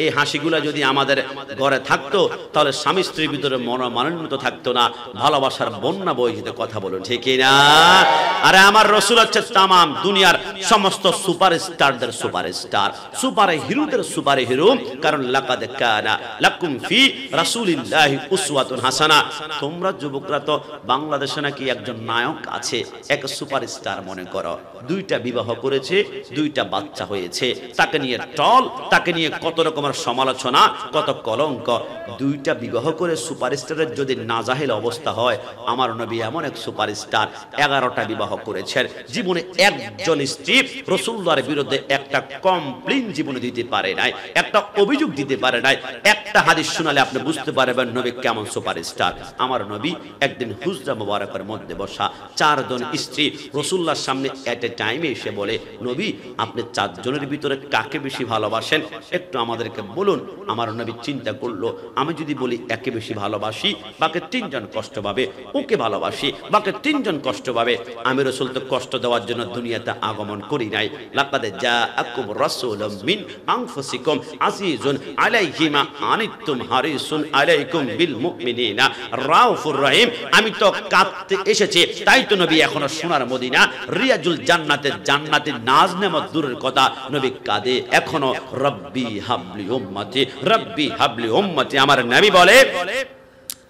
এই হাসিগুলা যদি আমাদের ঘরে থাকতো তাহলে স্বামী স্ত্রীর ভিতরে মনোমালিন্য থাকতো না, ভালোবাসার বন্যা বয়ে যেত। কথা বলুন ঠিক না? আরে আমার রাসূল হচ্ছে তামাম দুনিয়ার সমস্ত সুপারস্টারদের সুপারস্টার, সুপার হিরোদের সুপার হিরো। কারণ লাকাদ কানা লাকুম ফি রাসূলিল্লাহি উসওয়াতুন হাসানা। তোমরা যুবকরা তো বাংলাদেশে নাকি একজন নায়ক আছে, এক সুপারস্টার মনে করো। দুইটা বিবাহ করেছে, দুইটা বাচ্চা হয়েছে, তাকে নিয়ে টল, তাকে নিয়ে কত রকমের সমালোচনা, কত কলঙ্ক। দুইটা বিবাহ করে সুপারস্টারের যদি নাজাহিল অবস্থা হয়, আমার নবী এমন এক সুপারস্টার 11টা বিবাহ করেছেন, জীবনে একজন স্ত্রী রাসূলুল্লাহর বিরুদ্ধে একটা কমপ্লেইন জীবনে দিতে পারে নাই, একটা অভিযোগ দিতে পারে নাই। একটা হাদিস শোনালে আপনি বুঝতে পারবেন নবী কেমন সুপারস্টার। আমার নবী একদিন হুজরা মুবারকের মধ্যে বসা 4 জন স্ত্রী রাসূলুল্লাহর সামনে এট এ টাইমে এসে বলে, নবী আপনি 4 জনের ভিতরে কাকে বেশি ভালোবাসেন একটু আমাদেরকে বলুন। আমার নবী চিন্তা করলো, আমি যদি বলি একে বেশি ভালোবাসি বাকি 3 জন কষ্ট পাবে, ওকে ভালোবাসি বাকি 3 জন কষ্ট পাবে। আমি রাসূল তো কষ্ট দেওয়ার জন্য দুনিয়াতে আগমন করি নাই। লাকাদ জাআকুম রাসূলুম মিন আনফুসিকুম আজিজুন আলাইহি মা আনিতুম হারিসুন আলাইকুম বিল মুমিনিনা রাউফুর রহিম। আমি তো কাঁদতে এসেছি, তাই তো নবী এখনো সোনার মদিনা রিয়াজুল জান্নাতে জান্নাতে নাজ নেমত দূরের কথা, নবী কাঁদে এখনো রব্বি হাবলি উম্মতি, রব্বি হাবলি উম্মতি। আমার নবী বলে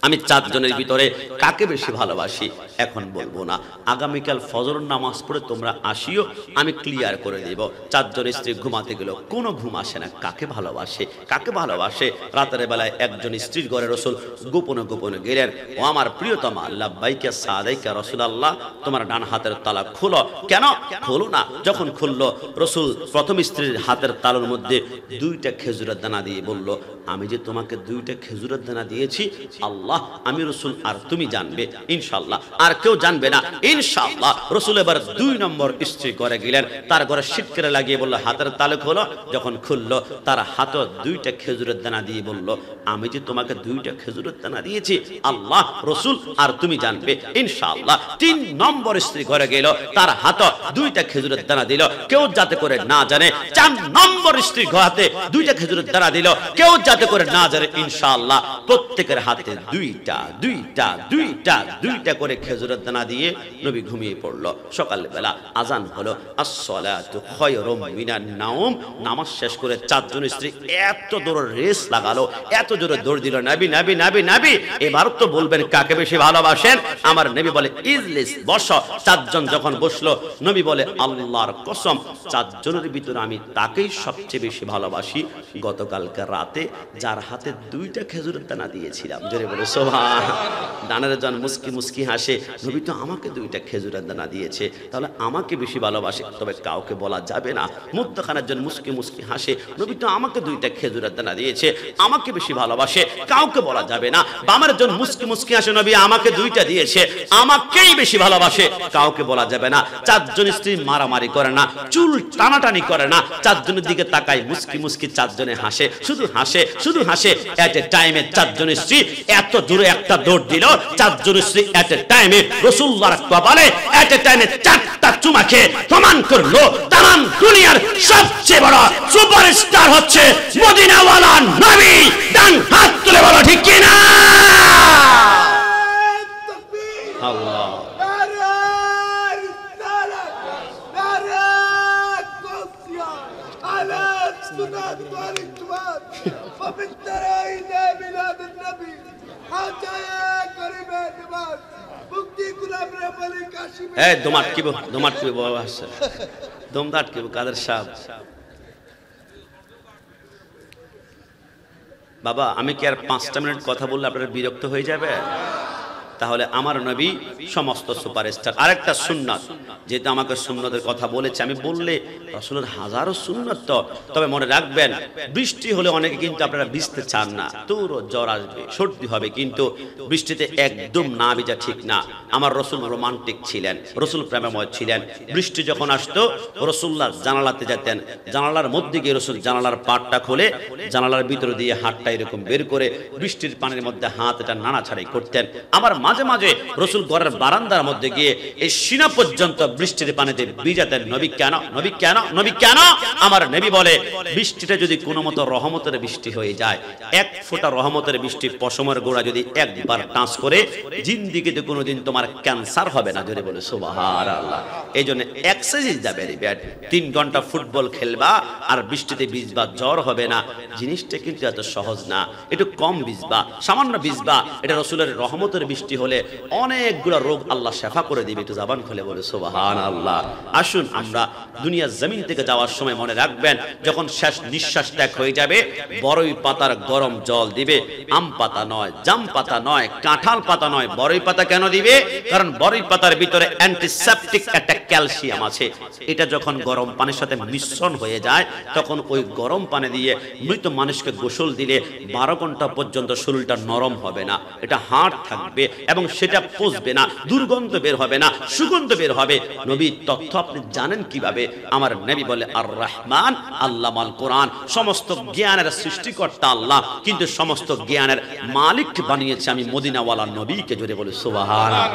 আমি 4 জনের ভিতরে কাকে বেশি ভালোবাসি এখন বলবো না, আগামীকাল ফজর নামাজ পড়ে তোমরা আসিও, আমি ক্লিয়ার করে দেব। 4 জন স্ত্রী ঘুমাতে গেল, কোনো ঘুম আসে না, কাকে ভালোবাসে, কাকে ভালোবাসে। রাতের বেলায় একজন স্ত্রীর ঘরে রাসূল গোপনে গোপনে গেলেন, ও আমার প্রিয়তমা লাব্বাইকা সাদাইকা রাসূলুল্লাহ, তোমার ডান হাতের তালা খুলো। কেন খুলো না? যখন খুললো রাসূল প্রথম স্ত্রীর হাতের তালুর মধ্যে 2টা খেজুরের দানা দিয়ে বলল, আমি যে তোমাকে 2টা খেজুরের দানা দিয়েছি আল্লাহ, আমি রাসূল আর তুমি জানবে ইনশাআল্লাহ, আর কেউ জানবে না ইনশাআল্লাহ। রাসূল এবার 2 নম্বর স্ত্রী করে গেলেন, তার ঘরে সিটকেরে লাগিয়ে বলল হাতের তালু খোলো। যখন খুললো তার হাতে 2টা খেজুরের দানা দিয়ে বলল, আমি যে তোমাকে 2টা খেজুরের দানা দিয়েছি আল্লাহ রাসূল আর তুমি জানবে ইনশাআল্লাহ। 3 নম্বর স্ত্রী ঘরে গেল, তার হাতে 2টা খেজুরের দানা দিল, কেউ যাতে করে না জানে। 4 নম্বর স্ত্রী হাতে 2টা খেজুরের দানা দিল, কেউ যাতে করে না জানে ইনশাআল্লাহ। প্রত্যেকের হাতে 2টা করে খেজুরের দানা দিয়ে নবী ঘুমিয়ে পড়লো। সকালবেলা আজান হলো, আসসালাতু খায়রুম মিনান নাওম। নামাজ শেষ করে 4 জন স্ত্রী এত জোরে রেস লাগালো, এত জোরে দৌড় দিল, নবী নবী নবী নবী এবার তো বলবেন কাকে বেশি ভালোবাসেন। আমার নবী বলে ইজলিস, বসো। 4 জন যখন বসলো নবী বলে আল্লাহর কসম 4 জনের ভিতরে আমি তাকেই সবচেয়ে বেশি ভালোবাসি গতকালকে রাতে যার হাতে 2টা খেজুরের দানা দিয়েছিলাম। জোরে বলে সুবহান। ডানের জন মুস্কি মুস্কি হাসে, নবী তো আমাকে 2টা খেজুরের দানা দিয়েছে, তাহলে আমাকে বেশি ভালোবাসে, তবে কাউকে বলা যাবে না। মধ্যখানের জন মুস্কি মুস্কি হাসে, নবী তো আমাকে 2টা খেজুরের দানা দিয়েছে, আমাকে বেশি ভালোবাসে, কাউকে বলা যাবে না। বামের জন মুস্কি মুস্কি হাসে, নবী আমাকে 2টা দিয়েছে, আমাকেই বেশি ভালোবাসে, কাউকে বলা যাবে না। 4 জন স্ত্রী মারামারি করে না, চুল টানাটানি করে না, 4 জনের দিকে তাকায় মুস্কি মুস্কি 4 জনে হাসে, শুধু হাসে, শুধু হাসে। এট এ টাইমে 4 জন স্ত্রী এত দূরে একটা দৌড় দিল, 4 জন স্ত্রী এট এ টাইমে রাসূলুল্লাহর কপালে এট এ টাইমে 4টা চুমা খেয়ে প্রমাণ করলো তামাম দুনিয়ার সবচেয়ে বড় সুপারস্টার হচ্ছে মদিনাওয়ালা নবী। ডান হাত তুলে বলো ঠিক কি না? আল্লাহ দোমাট কি দোমাট কি বাবা আসছে, দমদাট কি কাদের সাহেব। বাবা আমি কি আর 5টা মিনিট কথা বললে আপনারা বিরক্ত হয়ে যাবে? তাহলে আমার নবী সমস্ত সুপারস্টার। আরেকটা সুন্নাত, যেহেতু আমাকে সুন্নতের কথা বলেছে, আমি বললে রাসূলের হাজারো সুন্নাত তো, তবে মনে রাখবেন বৃষ্টি হলে অনেকে কিন্তু আপনারা ভিজতে চান না, তোর জ্বর আসবে, সর্দি হবে, কিন্তু বৃষ্টিতে একদম না ভিজা ঠিক না। আমার রাসূল রোমান্টিক ছিলেন, রাসূল প্রেমময় ছিলেন। বৃষ্টি যখন আসতো রাসূলুল্লাহ জানালাতে যেতেন, জানালার মধ্যে গিয়ে রাসূল জানালার পাটটা খুলে জানালার ভিতর দিয়ে হাতটা এরকম বের করে বৃষ্টির পানির মধ্যে হাত এটা নাড়াছাড়াই করতেন। আবার মাঝে মাঝে রাসূল ঘরের বারান্দার মধ্যে গিয়ে এই সিনা পর্যন্ত বৃষ্টির পানিতে ভিজাতেন। নবী কেন? নবী কেন? নবী কেন? আমার নবী বলে বৃষ্টিটা যদি কোনো মতো রহমতের বৃষ্টি হয়ে যায়, 1 ফোঁটা রহমতের বৃষ্টি পশমের গোড়া যদি একবার টাচ করে, জিন্দেগিতে কোনোদিন তোমার ক্যান্সার হবে না। জোরে বলে সুবহানাল্লাহ। এই জন্য exercise is the very bad. 3 ঘন্টা ফুটবল খেলবা আর বৃষ্টিতে ভিজবা, জ্বর হবে না, জিনিসটা কিন্তু এত সহজ না। একটু কম ভিজবা, সামান্য ভিজবা, এটা রাসূলের রহমতের বৃষ্টি হলে অনেকগুলো রোগ আল্লাহ শেফা করে দিবে। একটু জবান খুলে বলে সুবহানাল্লাহ। আসুন আমরা দুনিয়ার জমিন থেকে যাওয়ার সময় মনে রাখবেন, যখন শেষ নিঃশ্বাস ত্যাগ হয়ে যাবে, বড়ই পাতার গরম জল দিবে, আম পাতা নয়, জাম পাতা নয়, কাঁঠাল পাতা নয়। বড়ই পাতা কেন দিবে? কারণ বড়ই পাতার ভিতরে অ্যান্টিসেপটিক একটা ক্যালসিয়াম আছে। এটা যখন গরম পানির সাথে মিশ্রণ হয়ে যায়, তখন ওই গরম পানি দিয়ে মৃত মানুষকে গোসল দিলে 12 ঘন্টা পর্যন্ত শরীরটা নরম হবে না, এটা হাড় থাকবে এবং সেটা পচবে না, দুর্গন্ধ বের হবে না, সুগন্ধ বের হবে। নবীর তথ্য আপনি জানেন কিভাবে? আমার নবী বলে আর রহমান আল্লামাল কোরআন। সমস্ত জ্ঞানের সৃষ্টিকর্তা আল্লাহ, কিন্তু সমস্ত জ্ঞানের মালিক বানিয়েছে আমি মদিনাওয়ালা নবীকে। জোরে বলে সুবহানাল্লাহ।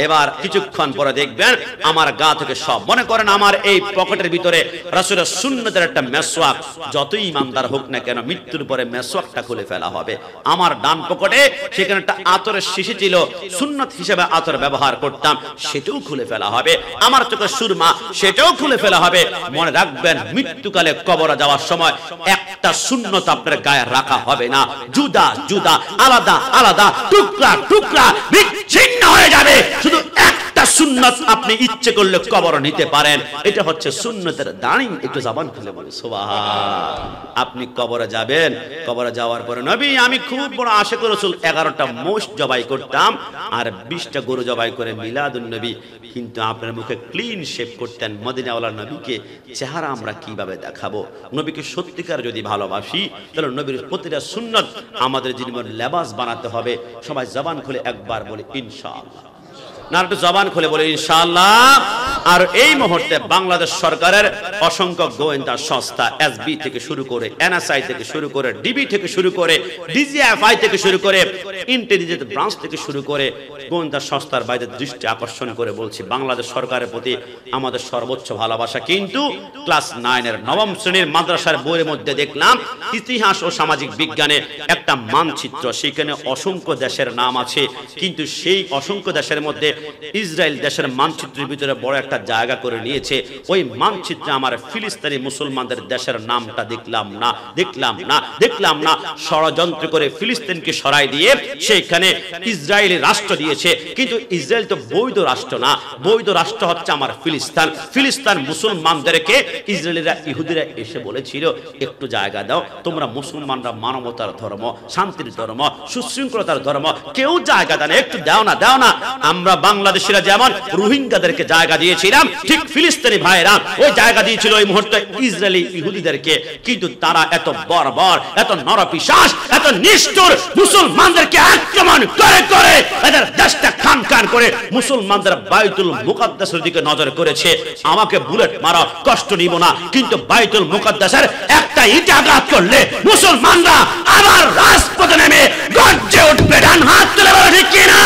এবার কিছুক্ষণ পরে দেখবেন আমার গা থেকে সব, মনে করেন আমার এই পকেটের ভিতরে রাসূলের সুন্নতের একটা মেসওয়াক, যতই ইমানদার হোক না কেন মৃত্যুর পরে মেসওয়াকটা খুলে ফেলা হবে। আমার ডান পকেটে সেখানে একটা আতরের শিশি ছিল, সুন্নত হিসেবে আতর ব্যবহার করতাম, সেটাও খুলে ফেলা হবে। আমার চোখে সুরমা, সেটাও খুলে ফেলা হবে। মনে রাখবেন মৃত্যুকালে কবরে যাওয়ার সময় একটা সুন্নত আপনার গায়ে রাখা হবে না, জুদা জুদা, আলাদা আলাদা, টুকরা টুকরা বিচ্ছিন্ন হয়ে যাবে। শুধু একটা সুন্নত আপনি ইচ্ছে করলে কবর নিতে পারেন, এটা হচ্ছে সুন্নতের দাঁড়ি। একটু জবান খুলে বলে সুবহান। আপনি কবরে যাবেন, কবরে যাওয়ার পরে নবী আমি খুব বড় আশিক রাসূল 11টা মোষ জবাই করতাম আর 20টা গরু জবাই করে মিলাদুন নবী, কিন্তু আপনার মুখে ক্লিন শেভ করতেন। মদিনাওয়ালা নবীকে চেহারা আমরা কিভাবে দেখাবো? নবীকে সত্যিকার যদি ভালোবাসি, তাহলে নবীর প্রতিটা সুন্নত আমাদের জীবনের লেবাস বানাতে হবে। সবাই জবান খুলে একবার বলে ইনশাআল্লাহ। না একটু জবান খুলে বলে ইনশাআল্লাহ। আর এই মুহূর্তে বাংলাদেশ সরকারের অসংখ্য গোয়েন্দা সংস্থা, এসবি থেকে শুরু করে, এনএসআই থেকে শুরু করে, ডিবি থেকে শুরু করে, ডিজিএফআই থেকে শুরু করে, ইন্টেলিজেন্স ব্রাঞ্চ থেকে শুরু করে গোয়েন্দা সংস্থার বাইরে দৃষ্টি আকর্ষণ করে বলছি, বাংলাদেশ সরকারের প্রতি আমাদের সর্বোচ্চ ভালোবাসা। কিন্তু ক্লাস 9-এর 9ম শ্রেণীর মাদ্রাসার বইয়ের মধ্যে দেখলাম ইতিহাস ও সামাজিক বিজ্ঞানে একটা মানচিত্র, সেখানে অসংখ্য দেশের নাম আছে, কিন্তু সেই অসংখ্য দেশের মধ্যে ইসরায়েল দেশের মানচিত্রের ভিতরে বড় একটা জায়গা করে নিয়েছে। ওই মানচিত্রে আমার আমার ফিলিস্তিনি মুসলমানদের দেশের নামটা দেখলাম না ষড়যন্ত্র করে ফিলিস্তিনকে সরাই দিয়ে সেখানে ইসরায়েলি রাষ্ট্র দিয়েছে। কিন্তু ইসরায়েল তো বৈধ রাষ্ট্র না, বৈধ রাষ্ট্র হচ্ছে আমার ফিলিস্তিন মুসলমানদেরকে ইসরায়েলিরা ইহুদিরা এসে বলেছিল একটু জায়গা দাও, তোমরা মুসলমানরা মানবতার ধর্ম, শান্তির ধর্ম, সুশৃঙ্খলতার ধর্ম, কেউ জায়গা দেয় না, একটু দাও না। আমরা বাংলাদেশিরা যেমন রোহিঙ্গাদেরকে জায়গা দিয়েছিলাম, ঠিক ফিলিস্তিনি ভাইরা ওই জায়গা দিয়েছিল ওই মুহূর্তে ইসরায়েলি ইহুদিদেরকে। কিন্তু তারা এত বর্বর, এত নরপিশাচ, এত নিষ্ঠুর মুসলমানদেরকে আক্রমণ করে এদের দেশটা খান করে মুসলমানদের বাইতুল মুকাদ্দাসের দিকে নজর করেছে। আমাকে বুলেট মারা, কষ্ট নিব না, কিন্তু বাইতুল মুকাদ্দাসের একটা ইট আঘাত করলে মুসলমানরা আবার রাজপথে নেমে গর্জে উঠবে। ডান হাত তুলে বলো ঠিক কিনা?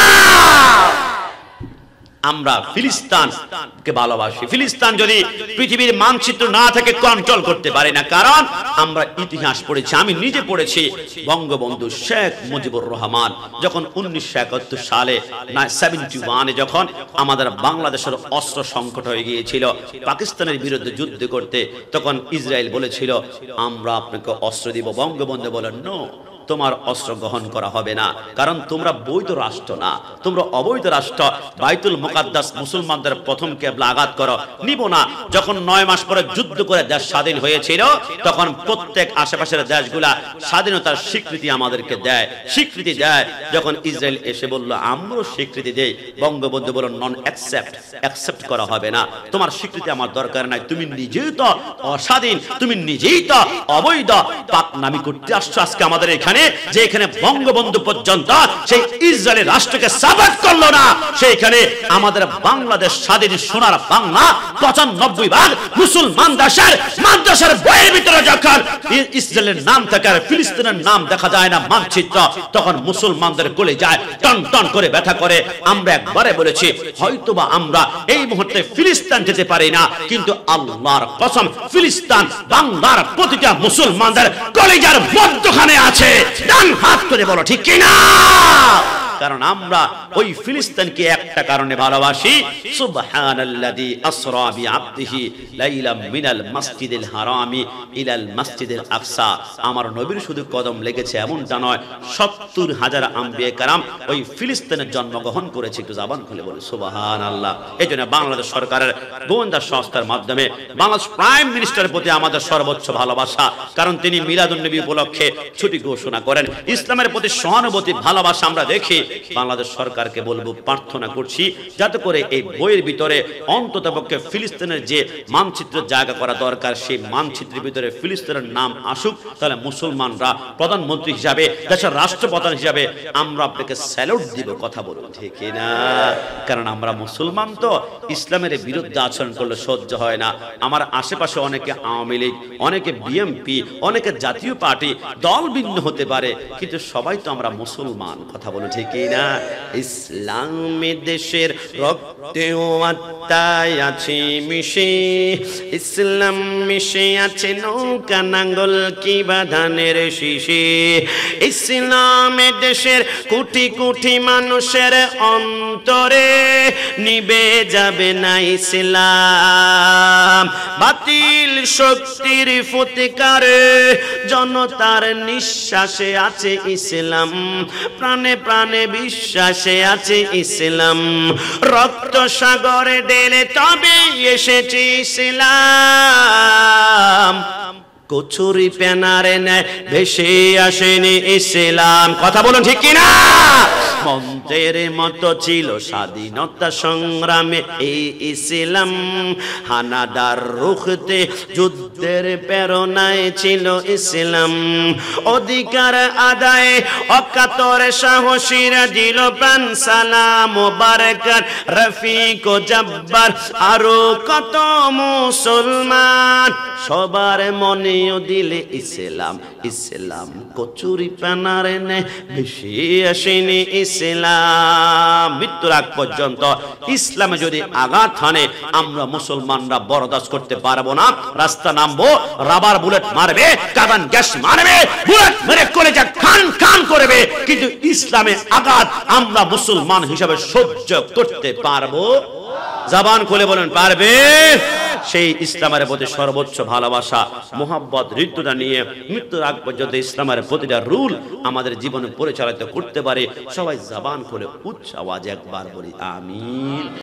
আমরা ফিলিস্তিনকে ভালোবাসি। ফিলিস্তিন যদি পৃথিবীর মানচিত্র না থেকে কন্ট্রোল করতে পারে না, কারণ আমরা ইতিহাস পড়েছি, আমি নিজে পড়েছি। বঙ্গবন্ধু শেখ মুজিবুর রহমান যখন 1971 সালে 71 যখন আমাদের বাংলাদেশের অস্ত্র সংকট হয়ে গিয়েছিল পাকিস্তানের বিরুদ্ধে যুদ্ধ করতে, তখন ইসরায়েল বলেছিল আমরা আপনাকে অস্ত্র দিব। বঙ্গবন্ধু বলেন নো, তোমার অস্ত্র গ্রহণ করা হবে না, কারণ তোমরা বৈধ রাষ্ট্র না, তোমরা অবৈধ রাষ্ট্র। বাইতুল মুকাদ্দাস মুসলমানদের প্রথম কেবলা আঘাত করো, নিব না। যখন 9 মাস পরে যুদ্ধ করে দেশ স্বাধীন হয়েছিল, তখন প্রত্যেক আশেপাশের দেশগুলা স্বাধীনতার স্বীকৃতি আমাদেরকে দেয়, স্বীকৃতি দেয়। যখন ইসরায়েল এসে বলল আমরাও স্বীকৃতি দেই, বঙ্গবন্ধু বলল নন অ্যাকসেপ্ট করা হবে না, তোমার স্বীকৃতি আমার দরকার নাই, তুমি নিজেই তো অস্বাধীন, তুমি নিজেই তো অবৈধ। পাকনামি করতে আসছো আজকে আমাদের এখানে, যে এখানে বঙ্গবন্ধু পর্যন্ত সেই ইসরায়েলি রাষ্ট্রকে সাপোর্ট করলো না, সেইখানে আমাদের বাংলাদেশ স্বাধীন সোনার বাংলা 95% মুসলমান দেশের মাদ্রাসার বইয়ের ভিতরে যখন ইসরায়েলের নাম থাকে আর ফিলিস্তিনের নাম দেখা যায় না মানচিত্র, তখন মুসলমানদের গলে যায়, টন টন করে ব্যথা করে। আমরা একবারে বলেছি হয়তোবা আমরা এই মুহূর্তে ফিলিস্তিন যেতে পারি না, কিন্তু আল্লাহর কসম ফিলিস্তিন বাংলার প্রতিটা মুসলমানদের কলিজার মধ্যখানে আছে। ডান হাত করে বলো ঠিক কিনা? কারণ আমরা ওই ফিলিস্তিনকে একটা কারণে ভালোবাসি, সুবহানাল্লাযী আসরা বিআবদিহি লাইলাম মিনাল মাসজিদিল হারামি ইলাল মাসজিদিল আকসা। আমার নবীর শুধু কদম লেগেছে এমনটা নয়, 70,000 আম্বিয়া کرام ওই ফিলিস্তিনে জন্মগ্রহণ করেছে। একটু জবান খুলে বলে সুবহানাল্লাহ। এজন্য বাংলাদেশ সরকারের গোয়েন্দা সংস্থার মাধ্যমে বাংলাদেশ প্রাইম মিনিস্টারের প্রতি আমাদের সর্বোচ্চ ভালোবাসা, কারণ তিনি মিলাদুন নবী উপলক্ষে ছুটি ঘোষণা করেন। ইসলামের প্রতি সহানুভূতি ভালোবাসা আমরা দেখি। বাংলাদেশ সরকারকে বলবো, প্রার্থনা করছি যাতে করে এই বইয়ের ভিতরে অন্ততপক্ষে ফিলিস্তিনের যে মানচিত্র জায়গা করা দরকার, সেই মানচিত্রের ভিতরে ফিলিস্তিনের নাম আসুক। তাহলে মুসলমানরা প্রধানমন্ত্রী হিসাবে, দেশের রাষ্ট্রপ্রধান হিসাবে আমরা আপনাকে স্যালুট দিব। কথা বলুন ঠিক না? কারণ আমরা মুসলমান তো, ইসলামের বিরুদ্ধে আচরণ করলে সহ্য হয় না। আমার আশেপাশে অনেকে আওয়ামী লীগ, অনেকে বিএনপি, অনেকে জাতীয় পার্টি, দল ভিন্ন হতে পারে, কিন্তু সবাই তো আমরা মুসলমান। কথা বলুন ঠিক না? ইসলামী দেশের রক্তেও আত্মায় আছে মিশে, ইসলাম মিশে আছে নৌকা নাঙ্গল কি বাধানের শিশে। ইসলামী দেশের কোটি কোটি মানুষের অন্তরে নিবে যাবে না ইসলাম। বাতিল শক্তির ফুৎকারে জনতার নিঃশ্বাসে আছে ইসলাম, প্রাণে প্রাণে বিশ্বাসে আছে ইসলাম। রক্ত সাগরে ঢেলে তবে এসেছে ইসলাম, কচুরি পেনারে নেয় ভেসে আসেনি ইসলাম। কথা বলুন ঠিক কিনা? মন্ত্রের মতো ছিল স্বাধীনতা সংগ্রামে এই ইসলাম, হানাদার রুখতে যুদ্ধের প্রেরণায় ছিল ইসলাম। অধিকার আদায়ে অকাতর সাহসীরা দিল প্রাণ সালাম ও বারাকাত, রফিক ও জব্বার আরো কত মুসলমান, সবার মনেও দিলে ইসলাম। ইসলাম কচুরি পানারে নে বেশি আসেনি ইসলাম। মৃত্যুর আগ পর্যন্ত ইসলামে যদি আঘাত হানে আমরা মুসলমানরা বরদাস্ত করতে পারবো না। রাস্তা নামবো, রাবার বুলেট মারবে, কাদান গ্যাস মারবে, বুলেট মেরে কলেজা খান খান করবে, কিন্তু ইসলামে আঘাত আমরা মুসলমান হিসাবে সহ্য করতে পারবো? জবান খুলে বলেন পারবে? সেই ইসলামের প্রতি সর্বোচ্চ ভালোবাসা মোহাব্বত হৃদয়টা নিয়ে মৃত্যুর আগ পর্যন্ত ইসলামের প্রতিটা রুল আমাদের জীবনে পরিচালিত করতে পারে। সবাই জবান খুলে উচ্চ আওয়াজে একবার বলি আমিন।